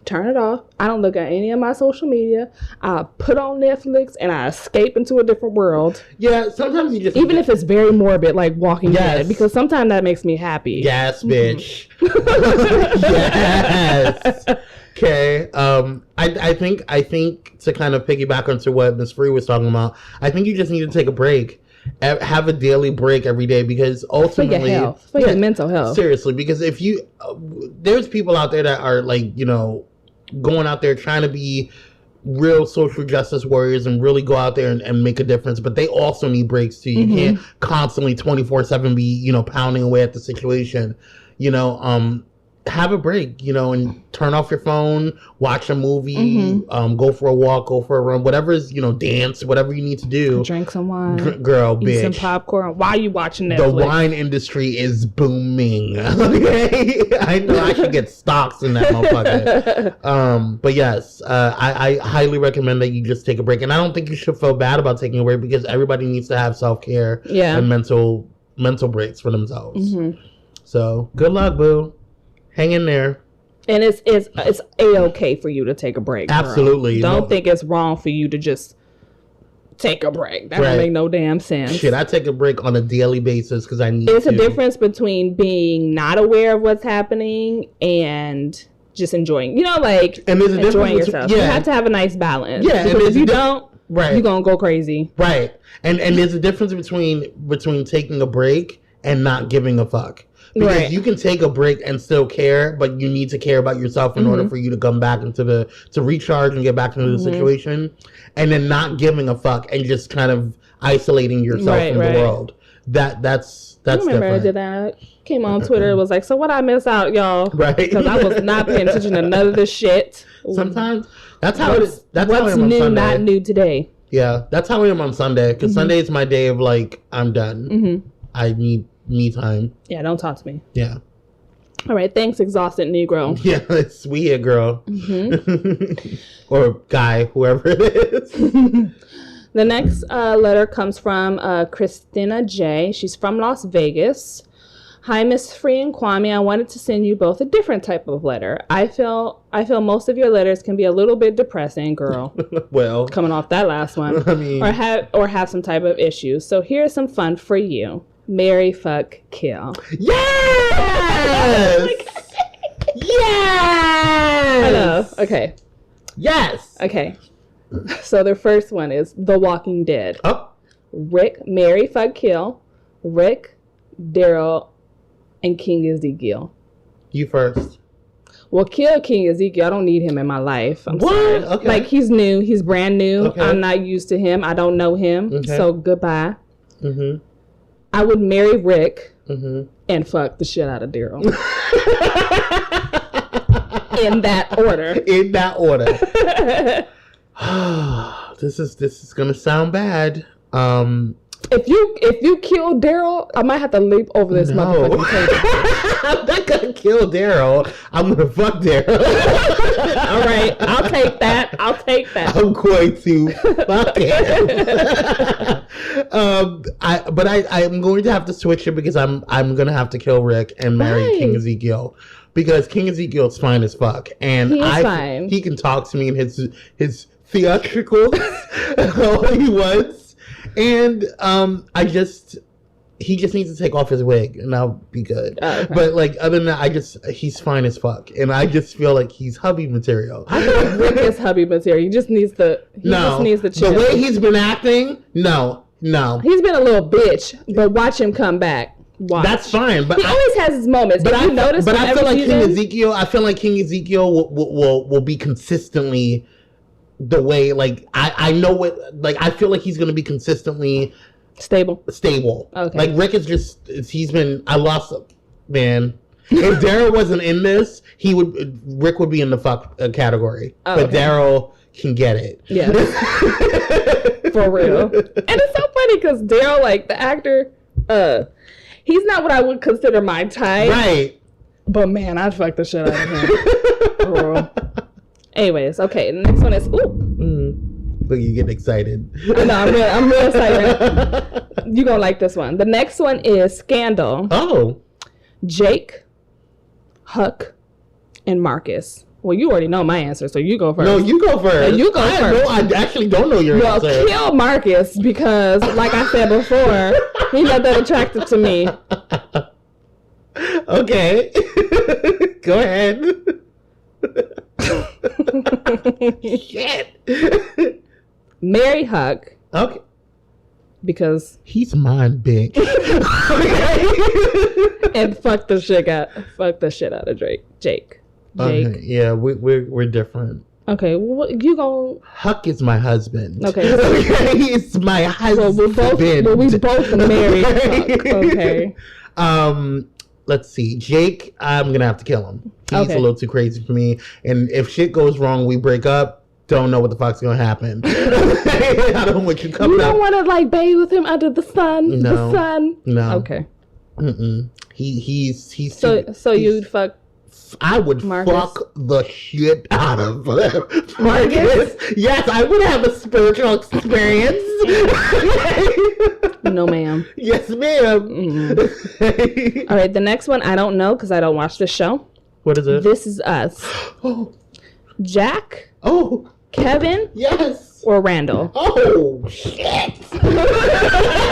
turn it off. I don't look at any of my social media. I put on Netflix and I escape into a different world. Yeah, sometimes you just... Even if it's very morbid, like Walking Dead, because sometimes that makes me happy. Yes, bitch. Yes. Okay. I think to kind of piggyback onto what Miss Free was talking about, I think you just need to take a break. Have a daily break every day because ultimately for your health, for your mental health. Seriously, because if you there's people out there that are like, going out there trying to be real social justice warriors and really go out there and make a difference, but they also need breaks too. You can't constantly 24/7 be, you know, pounding away at the situation. You know, have a break, you know, and turn off your phone, watch a movie, go for a walk, go for a run, whatever is, you know, dance, whatever you need to do. Drink some wine. Girl, eat bitch. some popcorn. Why are you watching Netflix? The wine industry is booming. Okay? I know I should get stocks in that motherfucker. But yes, I highly recommend that you just take a break. And I don't think you should feel bad about taking a break because everybody needs to have self-care and mental breaks for themselves. So good luck, boo. Hang in there. And it's A-okay for you to take a break. Absolutely. Girl. Don't think it's wrong for you to just take a break. That don't make no damn sense. Shit, I take a break on a daily basis because I need to. It's a difference between being not aware of what's happening and just enjoying. You know, like and there's a enjoying yourself. You have to have a nice balance. Yeah, because if you don't, you're gonna go crazy. Right. And there's a difference between taking a break and not giving a fuck. Because you can take a break and still care, but you need to care about yourself in order for you to come back to recharge and get back into the situation. And then not giving a fuck and just kind of isolating yourself from the world. That's different. I remember I did that. Came on Twitter, was like, so what I miss out, y'all? Right. Because I was not paying attention to none of this shit. Sometimes that's how it is. That's what's how I am new, on Sunday. not new today. Yeah, that's how I am on Sunday. Because Sunday is my day of like, I'm done. I need me time. Yeah, don't talk to me. Yeah. All right, thanks, exhausted Negro. Yeah, it's we here, girl. Or guy, whoever it is. The next letter comes from Christina J. She's from Las Vegas. Hi, Miss Free and Kwame. I wanted to send you both a different type of letter. I feel most of your letters can be a little bit depressing, girl. Well, coming off that last one, I mean, or have some type of issues. So here's some fun for you. Marry, fuck, kill. Yes! Yes! I know. Okay. Yes! Okay. So the first one is The Walking Dead. Oh. Rick, marry, fuck, kill. Rick, Daryl, and King Ezekiel. You first. Well, kill King Ezekiel. I don't need him in my life. I'm what? sorry. Okay. Like, he's new. He's brand new. Okay. I'm not used to him. I don't know him. Okay. So goodbye. I would marry Rick and fuck the shit out of Daryl. In that order. In that order. This is gonna sound bad. If you kill Daryl, I might have to leap over this motherfucking table. I'm not gonna kill Daryl. I'm gonna fuck Daryl. All right, I'll take that. I'm going to fuck him. I'm going to have to switch it because I'm gonna have to kill Rick and marry King Ezekiel. Because King Ezekiel's fine as fuck, and fine. He can talk to me in his theatricals all he wants, and he just needs to take off his wig, and I'll be good. Oh, okay. But like other than that, he's fine as fuck, and I just feel like he's hubby material. I feel like Rick is hubby material. He just needs the chill. The way he's been acting, no. He's been a little bitch, but watch him come back. Watch. That's fine, but he always has his moments. But I noticed. But I feel like King Ezekiel will be consistently the way. Like I know what. Like I feel like he's going to be consistently stable. Okay. Like Rick is just. I lost man. If Daryl wasn't in this, Rick would be in the fuck category. Oh, but okay. Daryl can get it. Yeah. For real. And it's so funny because Daryl, like the actor, he's not what I would consider my type. Right. But man, I'd fuck the shit out of him. Anyways, okay. The next one is Look, you get excited. I know, I'm real excited. You're gonna like this one. The next one is Scandal. Oh. Jake, Huck, and Marcus. Well, you already know my answer, so you go first. No, you go first. You go first. I actually don't know your answer. Well, kill Marcus because, like I said before, he's not that attractive to me. Okay. Go ahead. Shit. Marry Huck. Okay. Because he's mine, bitch. And fuck the shit out of Jake. Okay. Yeah, we're different. Okay, well, you gon' Huck is my husband. Okay. Okay, he's my husband. we both married. Fuck. Okay. Let's see. Jake, I'm gonna have to kill him. He's Okay. a little too crazy for me. And if shit goes wrong, we break up. Don't know what the fuck's gonna happen. I don't want you coming You don't up. want to like bathe with him under the sun. No. The sun. No. Okay. He's So he's- you'd fuck. I would Marcus? fuck the shit out of Marcus. Yes, I would have a spiritual experience. No, ma'am. Yes, ma'am. All right, the next one I don't know because I don't watch the show. What is it? This Is Us. Oh, Jack, oh, Kevin, yes. or Randall? Oh, shit.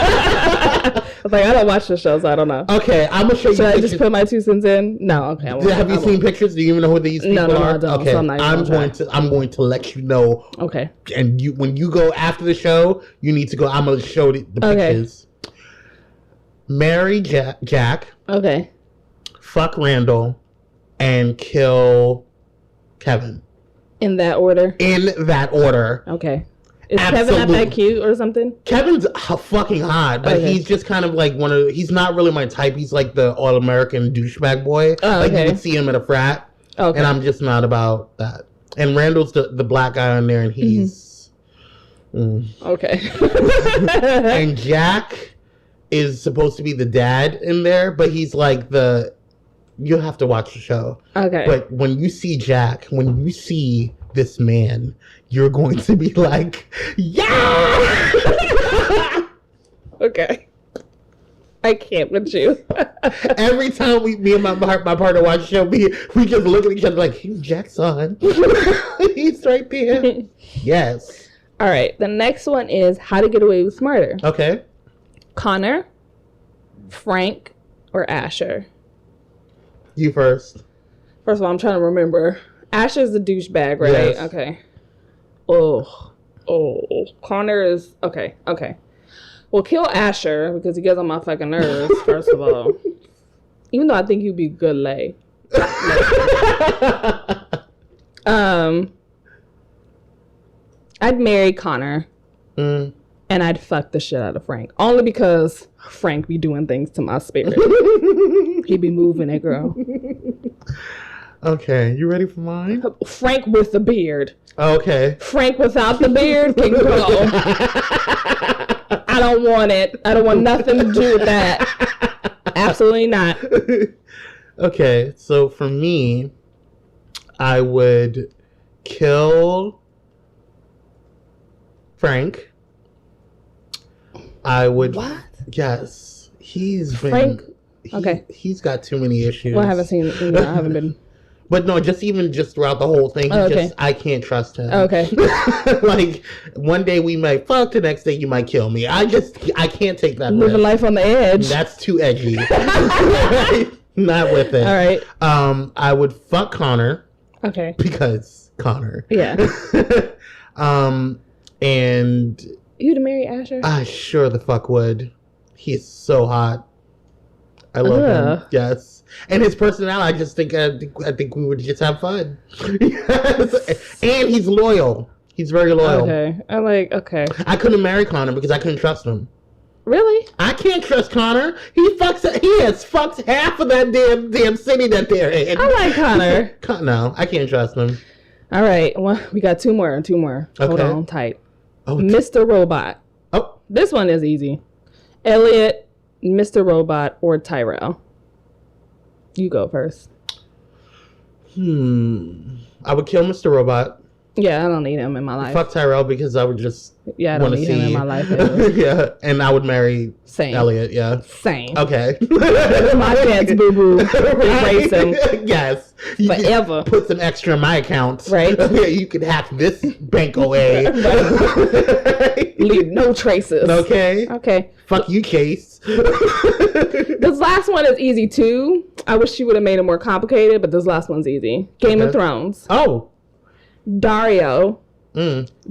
I was like, I don't watch the show, so I don't know. Okay, I'm gonna show you Should I pictures. just put my 2 cents in? No, okay. I won't. Have you seen pictures? Do you even know who these people No, are? I don't, Okay, so I'm not even gonna try. I'm going to let you know. Okay. And you, when you go after the show, you need to go. I'm gonna show the Okay. pictures. Marry Jack, Okay. fuck Randall, and kill Kevin. In that order. In that order. Okay. Is Kevin not Absolutely. that cute or something? Kevin's fucking hot, but Okay. he's just kind of like he's not really my type. He's like the all-American douchebag boy. Oh, Like okay. you can see him at a frat. Okay. And I'm just not about that. And Randall's the black guy on there, and he's... Okay. And Jack is supposed to be the dad in there, but he's like the... You'll have to watch the show. Okay. But when you see Jack, when you see this man, you're going to be like, yeah! Okay. I can't with you. Every time me and my partner watch the show, we just look at each other like, Jack's on. He's right there. Yes. All right. The next one is How to Get Away with Murder. Okay. Connor, Frank, or Asher? You first. First of all, I'm trying to remember. Asher's the douchebag, right? Yes. Okay. Oh. Connor is... Okay. Well, kill Asher because he gets on my fucking nerves, first of all. Even though I think he'd be good lay. I'd marry Connor. And I'd fuck the shit out of Frank. Only because Frank be doing things to my spirit. He be moving it, girl. Okay, you ready for mine? Frank with the beard. Okay. Frank without the beard can go. I don't want it. I don't want nothing to do with that. Absolutely not. Okay, so for me, I would kill Frank. I would... What? Yes. He's been... Frank? Okay. He's got too many issues. Well, I haven't seen it. I haven't been. But no, just throughout the whole thing, Okay. I can't trust him. Okay. Like, one day we might fuck, the next day you might kill me. I can't take that Living risk. life on the edge. That's too edgy. Not with it. All right. I would fuck Connor Okay. because Connor. Yeah. And You'd marry Asher? I sure the fuck would. He's so hot. I love him. Yes. And his personality, I think we would just have fun. Yes. And he's loyal. He's very loyal. Okay. Okay. I couldn't marry Connor because I couldn't trust him. Really? I can't trust Connor. He has fucked half of that damn city that they're in. I like Connor. No, I can't trust him. All right. Well, we got two more. Hold Okay. on tight. Oh, Mr. Robot. oh, This one is easy. Elliot, Mr. Robot, or Tyrell? You go first. I would kill Mr. Robot. Yeah, I don't need him in my life. Fuck Tyrell because I would just Yeah, I don't want to need see him in my life. Either. Yeah, and I would marry Same. Elliot. Yeah. Same. Okay. My dad's boo-boo. Erase him. Yes. You can Forever. put some extra in my account. Right. Yeah, you can hack this bank away. Leave no traces. Okay. Okay. Fuck you, Chase. This last one is easy too. I wish you would have made it more complicated, but this last one's easy. Game of Thrones. Oh. Dario,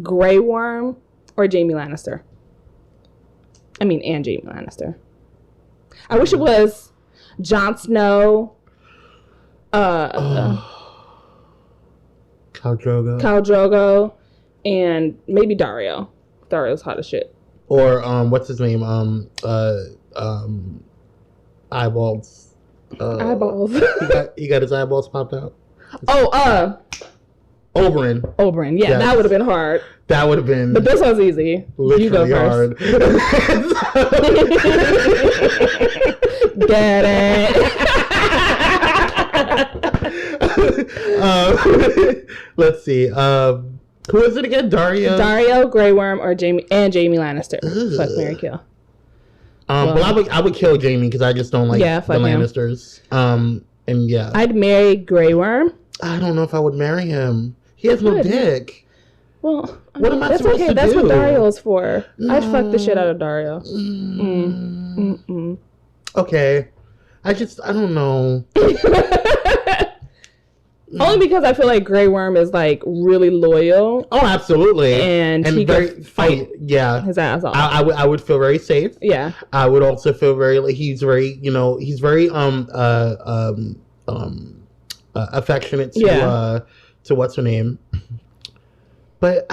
Grey Worm, or Jaime Lannister? And Jaime Lannister. I wish it was Jon Snow. God Khal Drogo, and maybe Dario. Dario's hot as shit. Or what's his name? Eyeballs. Eyeballs. he got his eyeballs popped out. Oberyn. Yeah, yes. That would have been hard. That would have been. But this one's easy. You go first. Hard. Get it. Let's see. Who is it again? Dario, Grey Worm, or Jamie Lannister. Fuck, Marry, Kill. Well, I would kill Jamie because I just don't like the Lannisters. And yeah, I'd marry Grey Worm. I don't know if I would marry him. He has no dick. Well, what am I supposed to do? That's what Dario's for. No. I'd fuck the shit out of Dario. Okay, I don't know. Only because I feel like Grey Worm is like really loyal. Oh, absolutely. And he could fight his ass off. I would feel very safe. Yeah. I would also feel very like he's very affectionate to what's her name. But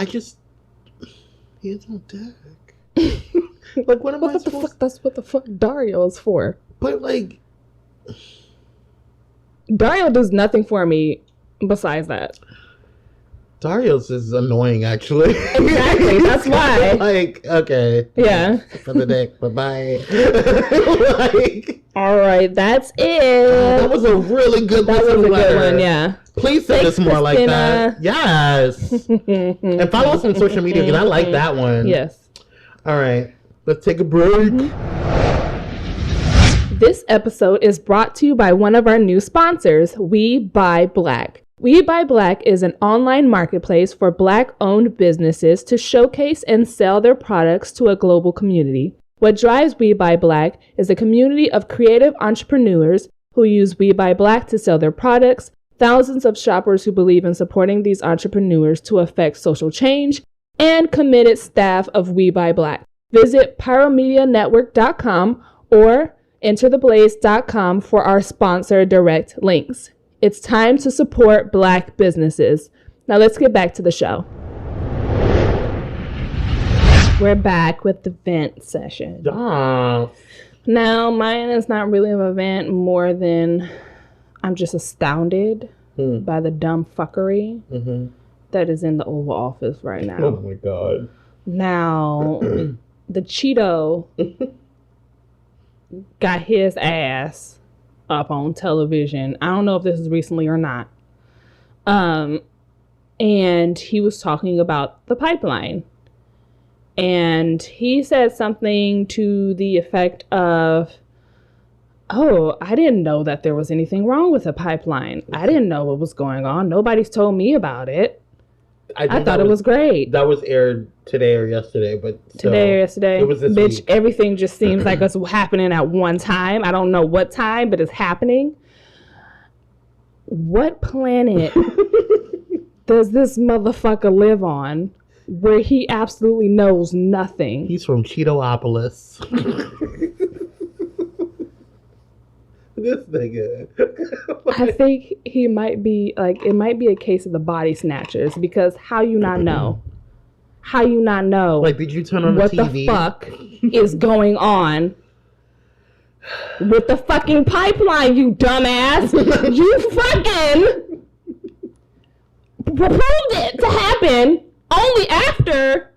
he has no dick. Like what am I supposed to... That's what the fuck Dario is for. But like Dario does nothing for me besides that. Dario's is annoying, actually. Exactly, that's why. Like, okay. Yeah. For the dick, bye-bye. All right, that's it. That was a really good That was a good one, yeah. Please send us more like that. Yes. And follow us on social media, because I like that one. Yes. All right, let's take a break. This episode is brought to you by one of our new sponsors, We Buy Black. We Buy Black is an online marketplace for Black-owned businesses to showcase and sell their products to a global community. What drives We Buy Black is a community of creative entrepreneurs who use We Buy Black to sell their products, thousands of shoppers who believe in supporting these entrepreneurs to affect social change, and committed staff of We Buy Black. Visit pyromedianetwork.com or entertheblaze.com for our sponsor direct links. It's time to support Black businesses. Now let's get back to the show. We're back with the vent session. Now, mine is not really an event, more than I'm just astounded by the dumb fuckery that is in the Oval Office right now. Oh my God. Now, the Cheeto got his ass up on television. I don't know if this is recently or not. And he was talking about the pipeline. And he said something to the effect of, oh, I didn't know that there was anything wrong with the pipeline. I didn't know what was going on. Nobody's told me about it. I thought it was great. That was aired today or yesterday, but today or yesterday. It was this week. Everything just seems like it's happening at one time. I don't know what time, but it's happening. What planet does this motherfucker live on where he absolutely knows nothing? He's from Cheetopolis. This nigga. I think he might be like, it might be a case of the body snatchers, because how you not know? How you not know? Like, did you turn on what the TV? What the fuck is going on with the fucking pipeline, you dumbass? You fucking proposed it to happen only after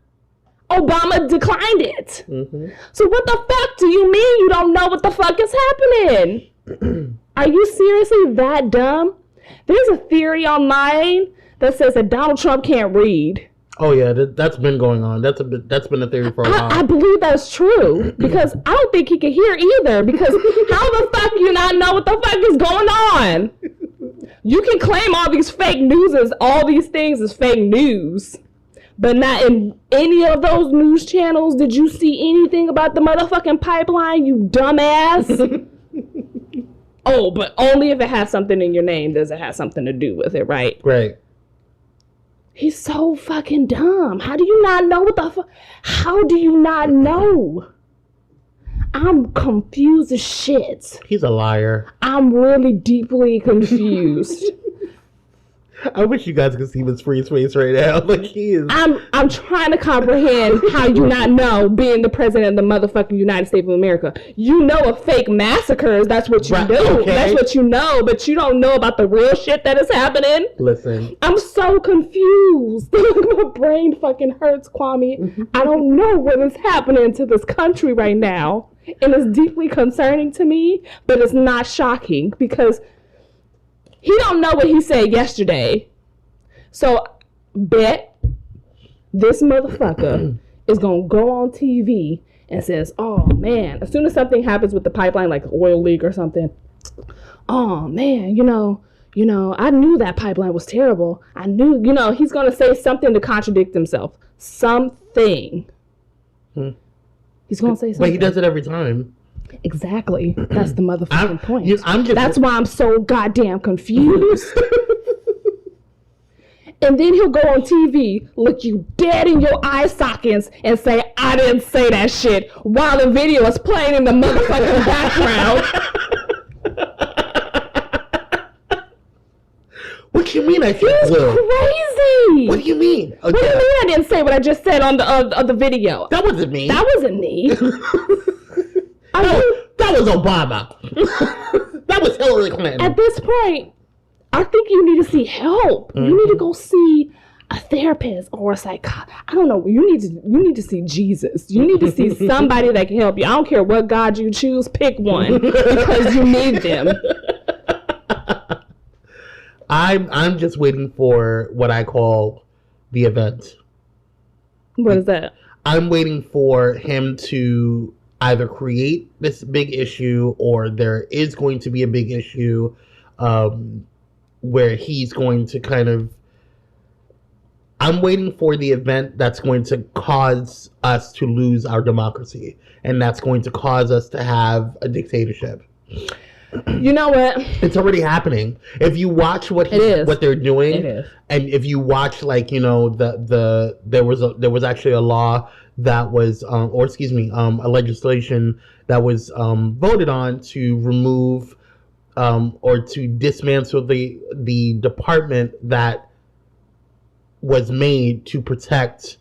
Obama declined it. So what the fuck do you mean you don't know what the fuck is happening? Are you seriously that dumb? There's a theory online that says that Donald Trump can't read. Oh yeah, that's been going on. That's been a theory for a while. I believe that's true, because I don't think he can hear either. Because how the fuck you not know what the fuck is going on? You can claim all these fake news as all these things as fake news, but not in any of those news channels did you see anything about the motherfucking pipeline, you dumbass. Oh, but only if it has something in your name does it have something to do with it, right? Right. He's so fucking dumb. How do you not know what the fuck? How do you not know? I'm confused as shit. He's a liar. I'm really deeply confused. I wish you guys could see Miss Free's face right now. Like he is. I'm trying to comprehend how you not know, being the president of the motherfucking United States of America. You know of fake massacres. That's what you Right, do. okay. That's what you know, but you don't know about the real shit that is happening. Listen. I'm so confused. My brain fucking hurts, Kwame. I don't know what is happening to this country right now. And it's deeply concerning to me, but it's not shocking because he don't know what he said yesterday. So, bet this motherfucker is going to go on TV and says, oh, man, as soon as something happens with the pipeline, like oil leak or something, oh, man, you know, I knew that pipeline was terrible. I knew, he's going to say something to contradict himself. Something. He's going to say something. But he does it every time. Exactly. That's the motherfucking point. I'm That's why I'm so goddamn confused. And then he'll go on TV, look you dead in your eye sockets, and say, I didn't say that shit, while the video is playing in the motherfucking background. What you mean I said blue? Crazy. What do you mean? What do you mean I didn't say what I just said on the video? That wasn't me. That wasn't me. That was Obama. That was Hillary Clinton. At this point, I think you need to see help. You need to go see a therapist or a psychologist. I don't know. You need to see Jesus. You need to see somebody that can help you. I don't care what God you choose. Pick one because you need them. I'm just waiting for what I call the event. What is that? I'm waiting for him to either create this big issue or there is going to be a big issue where he's going to kind of... I'm waiting for the event that's going to cause us to lose our democracy. And that's going to cause us to have a dictatorship. You know what? It's already happening. If you watch what they're doing, it is. And if you watch, like, there was actually a law that was, a legislation that was voted on to remove or to dismantle the department that was made to protect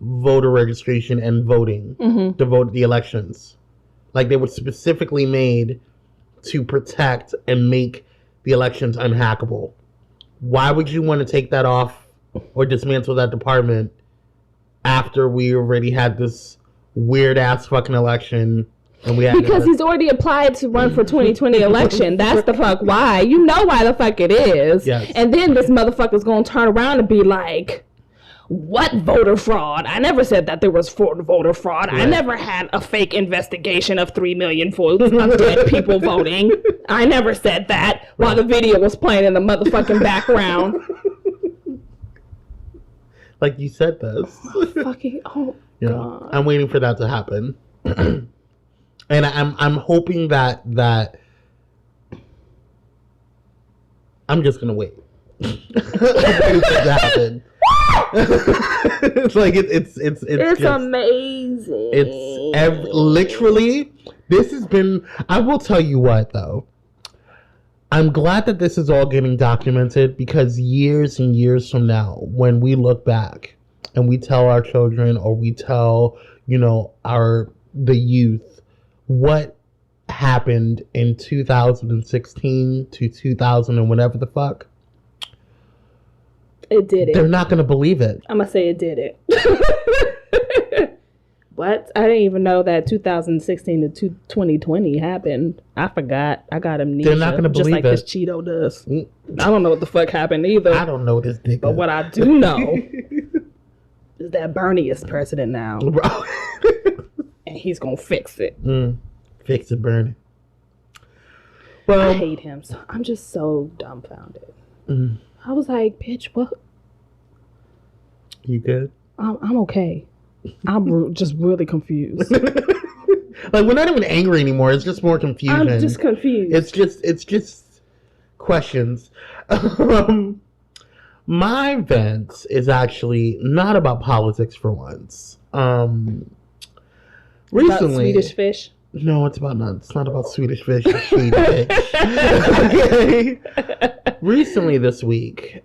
voter registration and voting, to vote the elections. Like, they were specifically made to protect and make the elections unhackable. Why would you want to take that off or dismantle that department after we already had this weird ass fucking election? And we had because he's already applied to run for 2020 election. That's the fuck why. You know why the fuck it is. Yes. And then this motherfucker's gonna turn around and be like, what voter fraud? I never said that there was voter fraud. Right. I never had a fake investigation of 3 million votes of dead people voting. I never said that while the video was playing in the motherfucking background. Like you said this. Fucking, oh, God. I'm waiting for that to happen. And I'm hoping that I'm just gonna wait. I'm waiting for it to happen. It's like it's just amazing. It's literally, this has been, I will tell you what though, I'm glad that this is all getting documented, because years and years from now, when we look back and we tell our children, or we tell the youth what happened in 2016 to 2000 and whatever the fuck, it did it. They're not going to believe it. I'm going to say it did it. What? I didn't even know that 2016 to 2020 happened. I forgot. I got amnesia. They're not going to believe it. Just like this Cheeto does. I don't know what the fuck happened either. I don't know this nigga. But what I do know is that Bernie is president now. Bro. And he's going to fix it. Fix it, Bernie. Well, I hate him. So I'm just so dumbfounded. I was like, bitch, what? You good? I'm okay. I'm just really confused. Like, we're not even angry anymore. It's just more confusion. I'm just confused. It's just questions. My vent is actually not about politics for once. Recently, about Swedish fish. No, it's not about Swedish fish. You cheating bitch. Okay. Recently this week,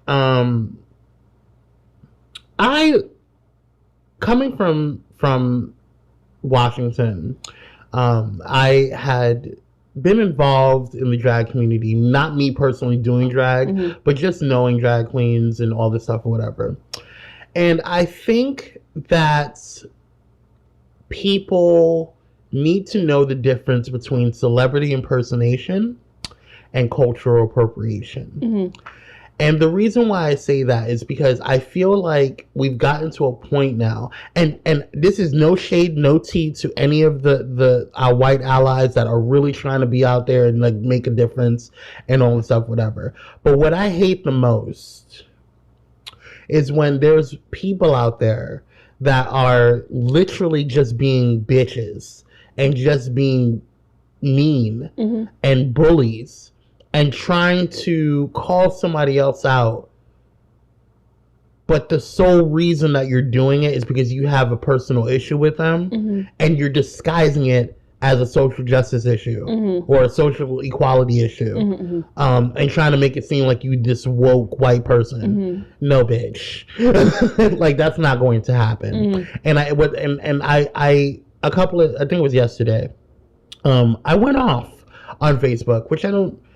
I coming from Washington, I had been involved in the drag community, not me personally doing drag, but just knowing drag queens and all this stuff or whatever. And I think that people need to know the difference between celebrity impersonation and cultural appropriation. And the reason why I say that is because I feel like we've gotten to a point now, and this is no shade, no tea to any of our white allies that are really trying to be out there and like make a difference and all this stuff, whatever. But what I hate the most is when there's people out there that are literally just being bitches and just being mean and bullies and trying to call somebody else out, but the sole reason that you're doing it is because you have a personal issue with them, and you're disguising it as a social justice issue or a social equality issue, and trying to make it seem like you this woke white person. No, bitch. Like, that's not going to happen. And I think it was yesterday, I went off on Facebook, which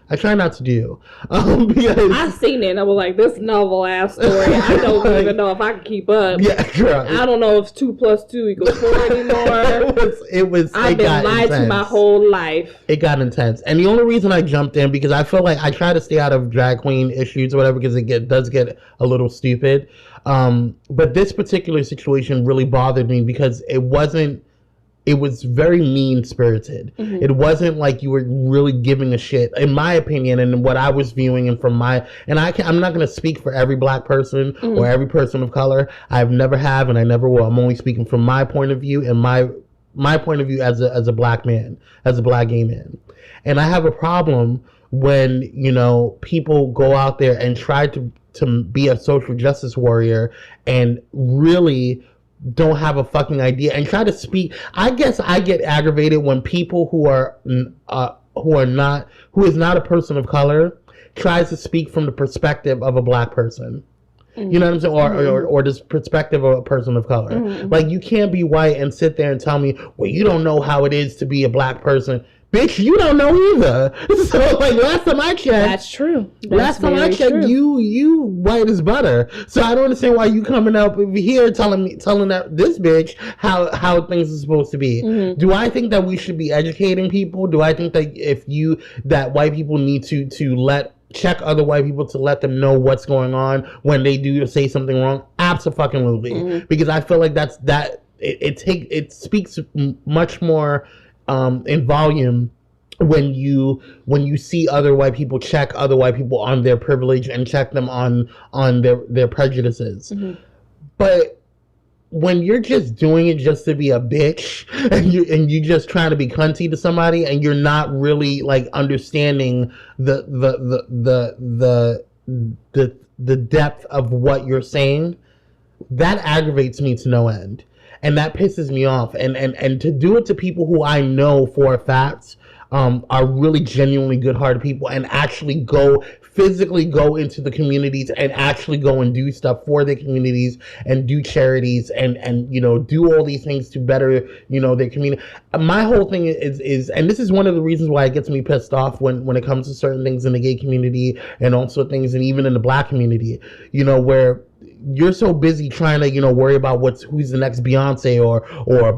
I try not to do, because I seen it and I was like, this novel ass story. I don't even know if I can keep up. Yeah, girl. I don't know if 2 + 2 = 4 anymore. I've been lied to my whole life. It got intense, and the only reason I jumped in because I feel like I try to stay out of drag queen issues or whatever because it does get a little stupid. But this particular situation really bothered me because it was very mean-spirited. It wasn't like you were really giving a shit, in my opinion, and what I was viewing, and I'm not going to speak for every black person or every person of color. I've never have, and I never will. I'm only speaking from my point of view and my point of view as a black man, as a black gay man. And I have a problem when, people go out there and try to be a social justice warrior and really don't have a fucking idea and try to speak. I guess I get aggravated when people who is not a person of color tries to speak from the perspective of a black person. You know what I'm saying? Or this perspective of a person of color. Like, you can't be white and sit there and tell me, well, you don't know how it is to be a black person. Bitch, you don't know either. So, like, last time I checked, that's true. Last time I checked, you white as butter. So I don't understand why you coming up over here telling this bitch how things are supposed to be. Do I think that we should be educating people? Do I think that that white people need to check other white people to let them know what's going on when they do say something wrong? Absolutely. Because I feel like it speaks much more in volume when you see other white people check other white people on their privilege and check them on their prejudices. But when you're just doing it just to be a bitch and you just trying to be cunty to somebody and you're not really like understanding the depth of what you're saying, that aggravates me to no end. And that pisses me off. And to do it to people who I know for a fact are really genuinely good-hearted people and actually physically go into the communities and actually go and do stuff for the communities and do charities and do all these things to better, their community. My whole thing is, and this is one of the reasons why it gets me pissed off when it comes to certain things in the gay community and also things, and even in the black community, where you're so busy trying to, worry about who's the next Beyonce or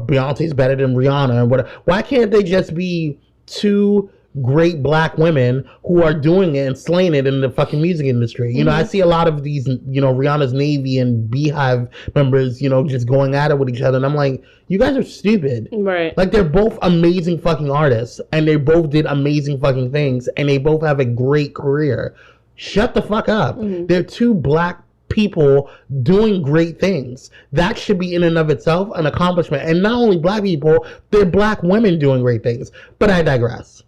Beyonce's better than Rihanna and whatever. Why can't they just be two great black women who are doing it and slaying it in the fucking music industry? I see a lot of these, Rihanna's Navy and Beehive members, just going at it with each other. And I'm like, you guys are stupid. Right. Like, they're both amazing fucking artists and they both did amazing fucking things and they both have a great career. Shut the fuck up. They're two black people doing great things. That should be in and of itself an accomplishment. And not only black people, they're black women doing great things. But I digress.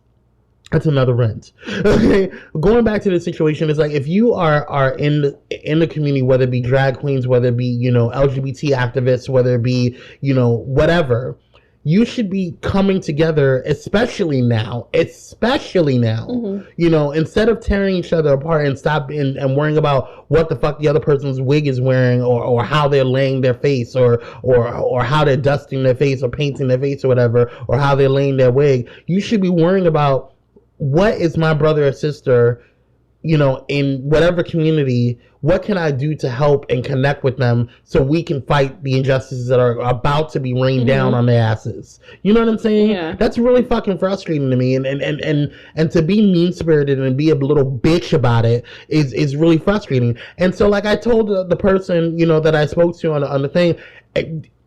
That's another rant. Okay, going back to the situation, is like, if you are in the community, whether it be drag queens, whether it be LGBT activists, whether it be whatever, you should be coming together, especially now, you know, instead of tearing each other apart and and worrying about what the fuck the other person's wig is wearing, or how they're laying their face, or how they're dusting their face or painting their face or whatever, or how they're laying their wig. You should be worrying about, what is my brother or sister, you know, in whatever community, what can I do to help and connect with them so we can fight the injustices that are about to be rained down on their asses? You know what I'm saying? Yeah. That's really fucking frustrating to me. And to be mean-spirited and be a little bitch about it is really frustrating. And so, like I told the person, you know, that I spoke to on the thing,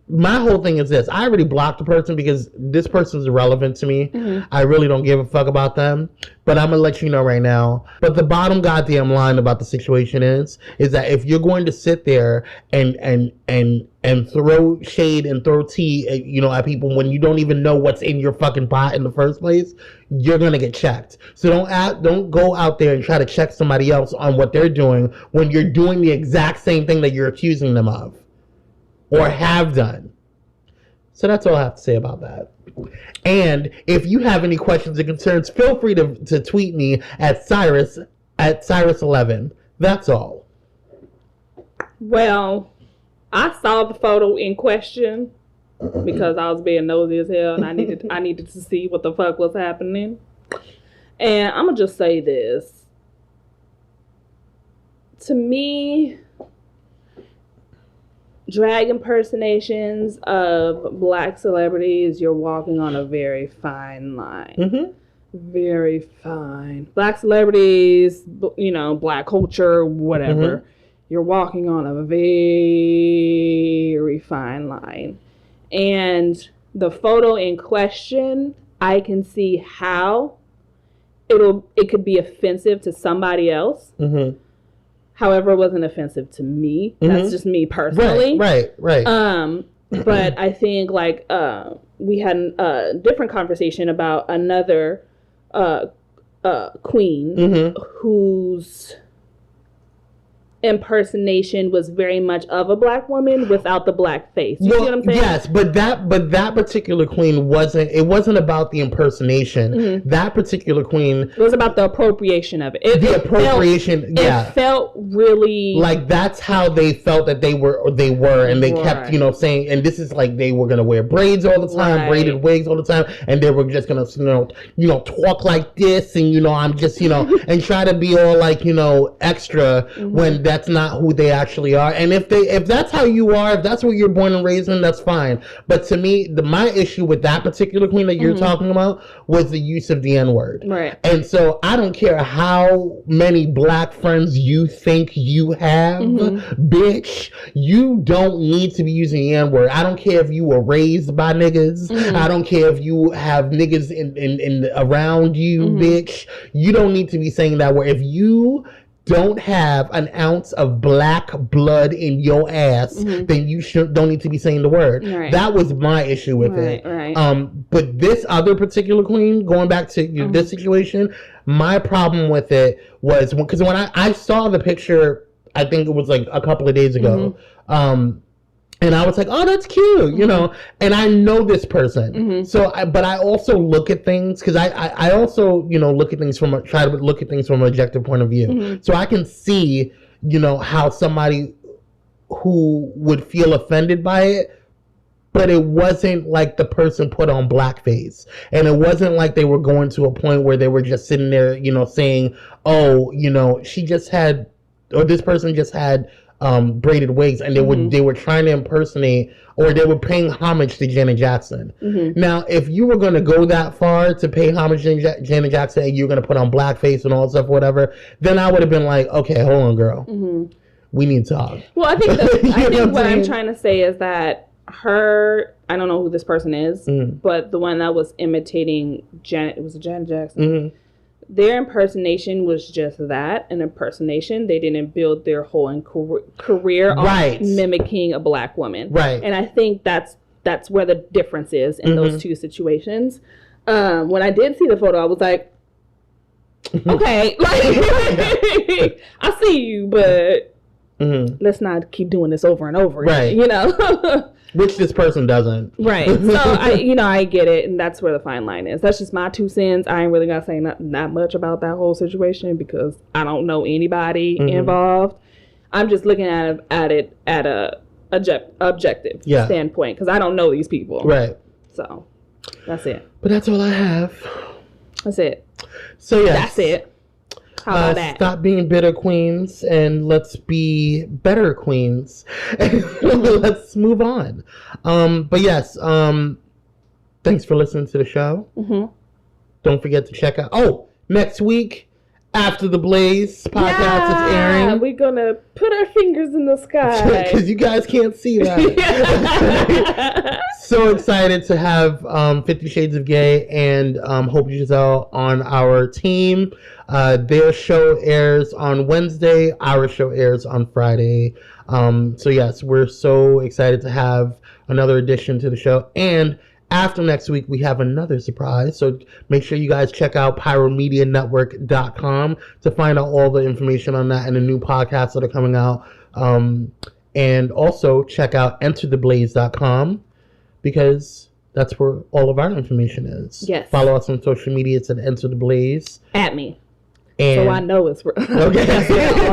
my whole thing is this: I already blocked the person because this person's irrelevant to me. I really don't give a fuck about them. But I'm gonna let you know right now. But the bottom goddamn line about the situation is that if you're going to sit there and throw shade and throw tea, you know, at people when you don't even know what's in your fucking pot in the first place, you're gonna get checked. So don't go out there and try to check somebody else on what they're doing when you're doing the exact same thing that you're accusing them of or have done. So that's all I have to say about that. And if you have any questions or concerns, feel free to tweet me at Cyrus11. That's all. Well, I saw the photo in question because I was being nosy as hell, and I needed to see what the fuck was happening. And I'm gonna just say this. To me, drag impersonations of black celebrities, you're walking on a very fine line. Very fine. Black celebrities, you know, black culture, whatever. You're walking on a very fine line. And the photo in question, I can see how it could be offensive to somebody else. However, it wasn't offensive to me. That's just me personally. Right. But I think, like, we had a different conversation about another queen whose impersonation was very much of a black woman without the black face. You see what I'm saying? Yes, but that particular queen wasn't about the impersonation. That particular queen, it was about the appropriation of it. It felt really like that's how they felt that they were, and they kept, you know, saying, and this is like they were gonna wear braids all the time, braided wigs all the time, and they were just gonna, you know, talk like this, and, you know, I'm just, you know, and try to be all like, you know, extra when that's not who they actually are. And if that's how you are, if that's what you're born and raised in, that's fine. But to me, my issue with that particular queen that you're talking about was the use of the N-word. Right. And so I don't care how many black friends you think you have, bitch, you don't need to be using the N-word. I don't care if you were raised by niggas. I don't care if you have niggas in around you, bitch. You don't need to be saying that word. If you don't have an ounce of black blood in your ass, then you don't need to be saying the word. Right. That was my issue with it. Right. But this other particular queen, going back to this situation, my problem with it was because when I saw the picture, I think it was like a couple of days ago, and I was like, oh, that's cute, you know, and I know this person. So, but I also look at things, because I also, you know, try to look at things from an objective point of view. So I can see, you know, how somebody who would feel offended by it, but it wasn't like the person put on blackface. And it wasn't like they were going to a point where they were just sitting there, you know, saying, oh, you know, this person just had braided wigs, and they were trying to impersonate, or they were paying homage to Janet Jackson. Now, if you were going to go that far to pay homage to Janet Jackson, and you're going to put on blackface and all that stuff, whatever, then I would have been like, okay, hold on, girl. We need to talk. Well, I think what I'm trying to say is that I don't know who this person is, but the one that was imitating Janet, it was Janet Jackson. Their impersonation was just that, an impersonation. They didn't build their whole career on mimicking a black woman. Right. And I think that's where the difference is in those two situations. When I did see the photo, I was like, okay, like, I see you, but let's not keep doing this over and over again, you know? which this person doesn't. Right. So I get it, and that's where the fine line is. That's just my 2 cents. I ain't really gonna say not much about that whole situation because I don't know anybody involved. I'm just looking at it at a objective standpoint because I don't know these people. Right. So that's it. But that's all I have. That's it. So yeah, that's it. How about that? Stop being bitter queens and let's be better queens. Let's move on. But yes, thanks for listening to the show. Don't forget to check out. Oh, next week, After the Blaze podcast is airing. We're gonna put our fingers in the sky because you guys can't see that. So excited to have 50 Shades of Gay and Hope Giselle on our team. Their show airs on Wednesday. Our show airs on Friday. So yes, we're so excited to have another addition to the show. And after next week, we have another surprise. So make sure you guys check out PyroMediaNetwork.com to find out all the information on that and the new podcasts that are coming out. And also check out EnterTheBlaze.com because that's where all of our information is. Yes. Follow us on social media. It's at Enter the Blaze. At me. And so I know it's real. Okay. All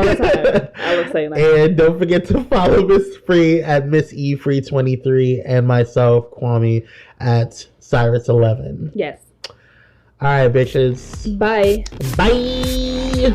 the time. I would say that. And don't forget to follow Miss Free at Miss E Free 23 and myself, Kwame, at Cyrus 11. Yes. All right, bitches. Bye. Bye.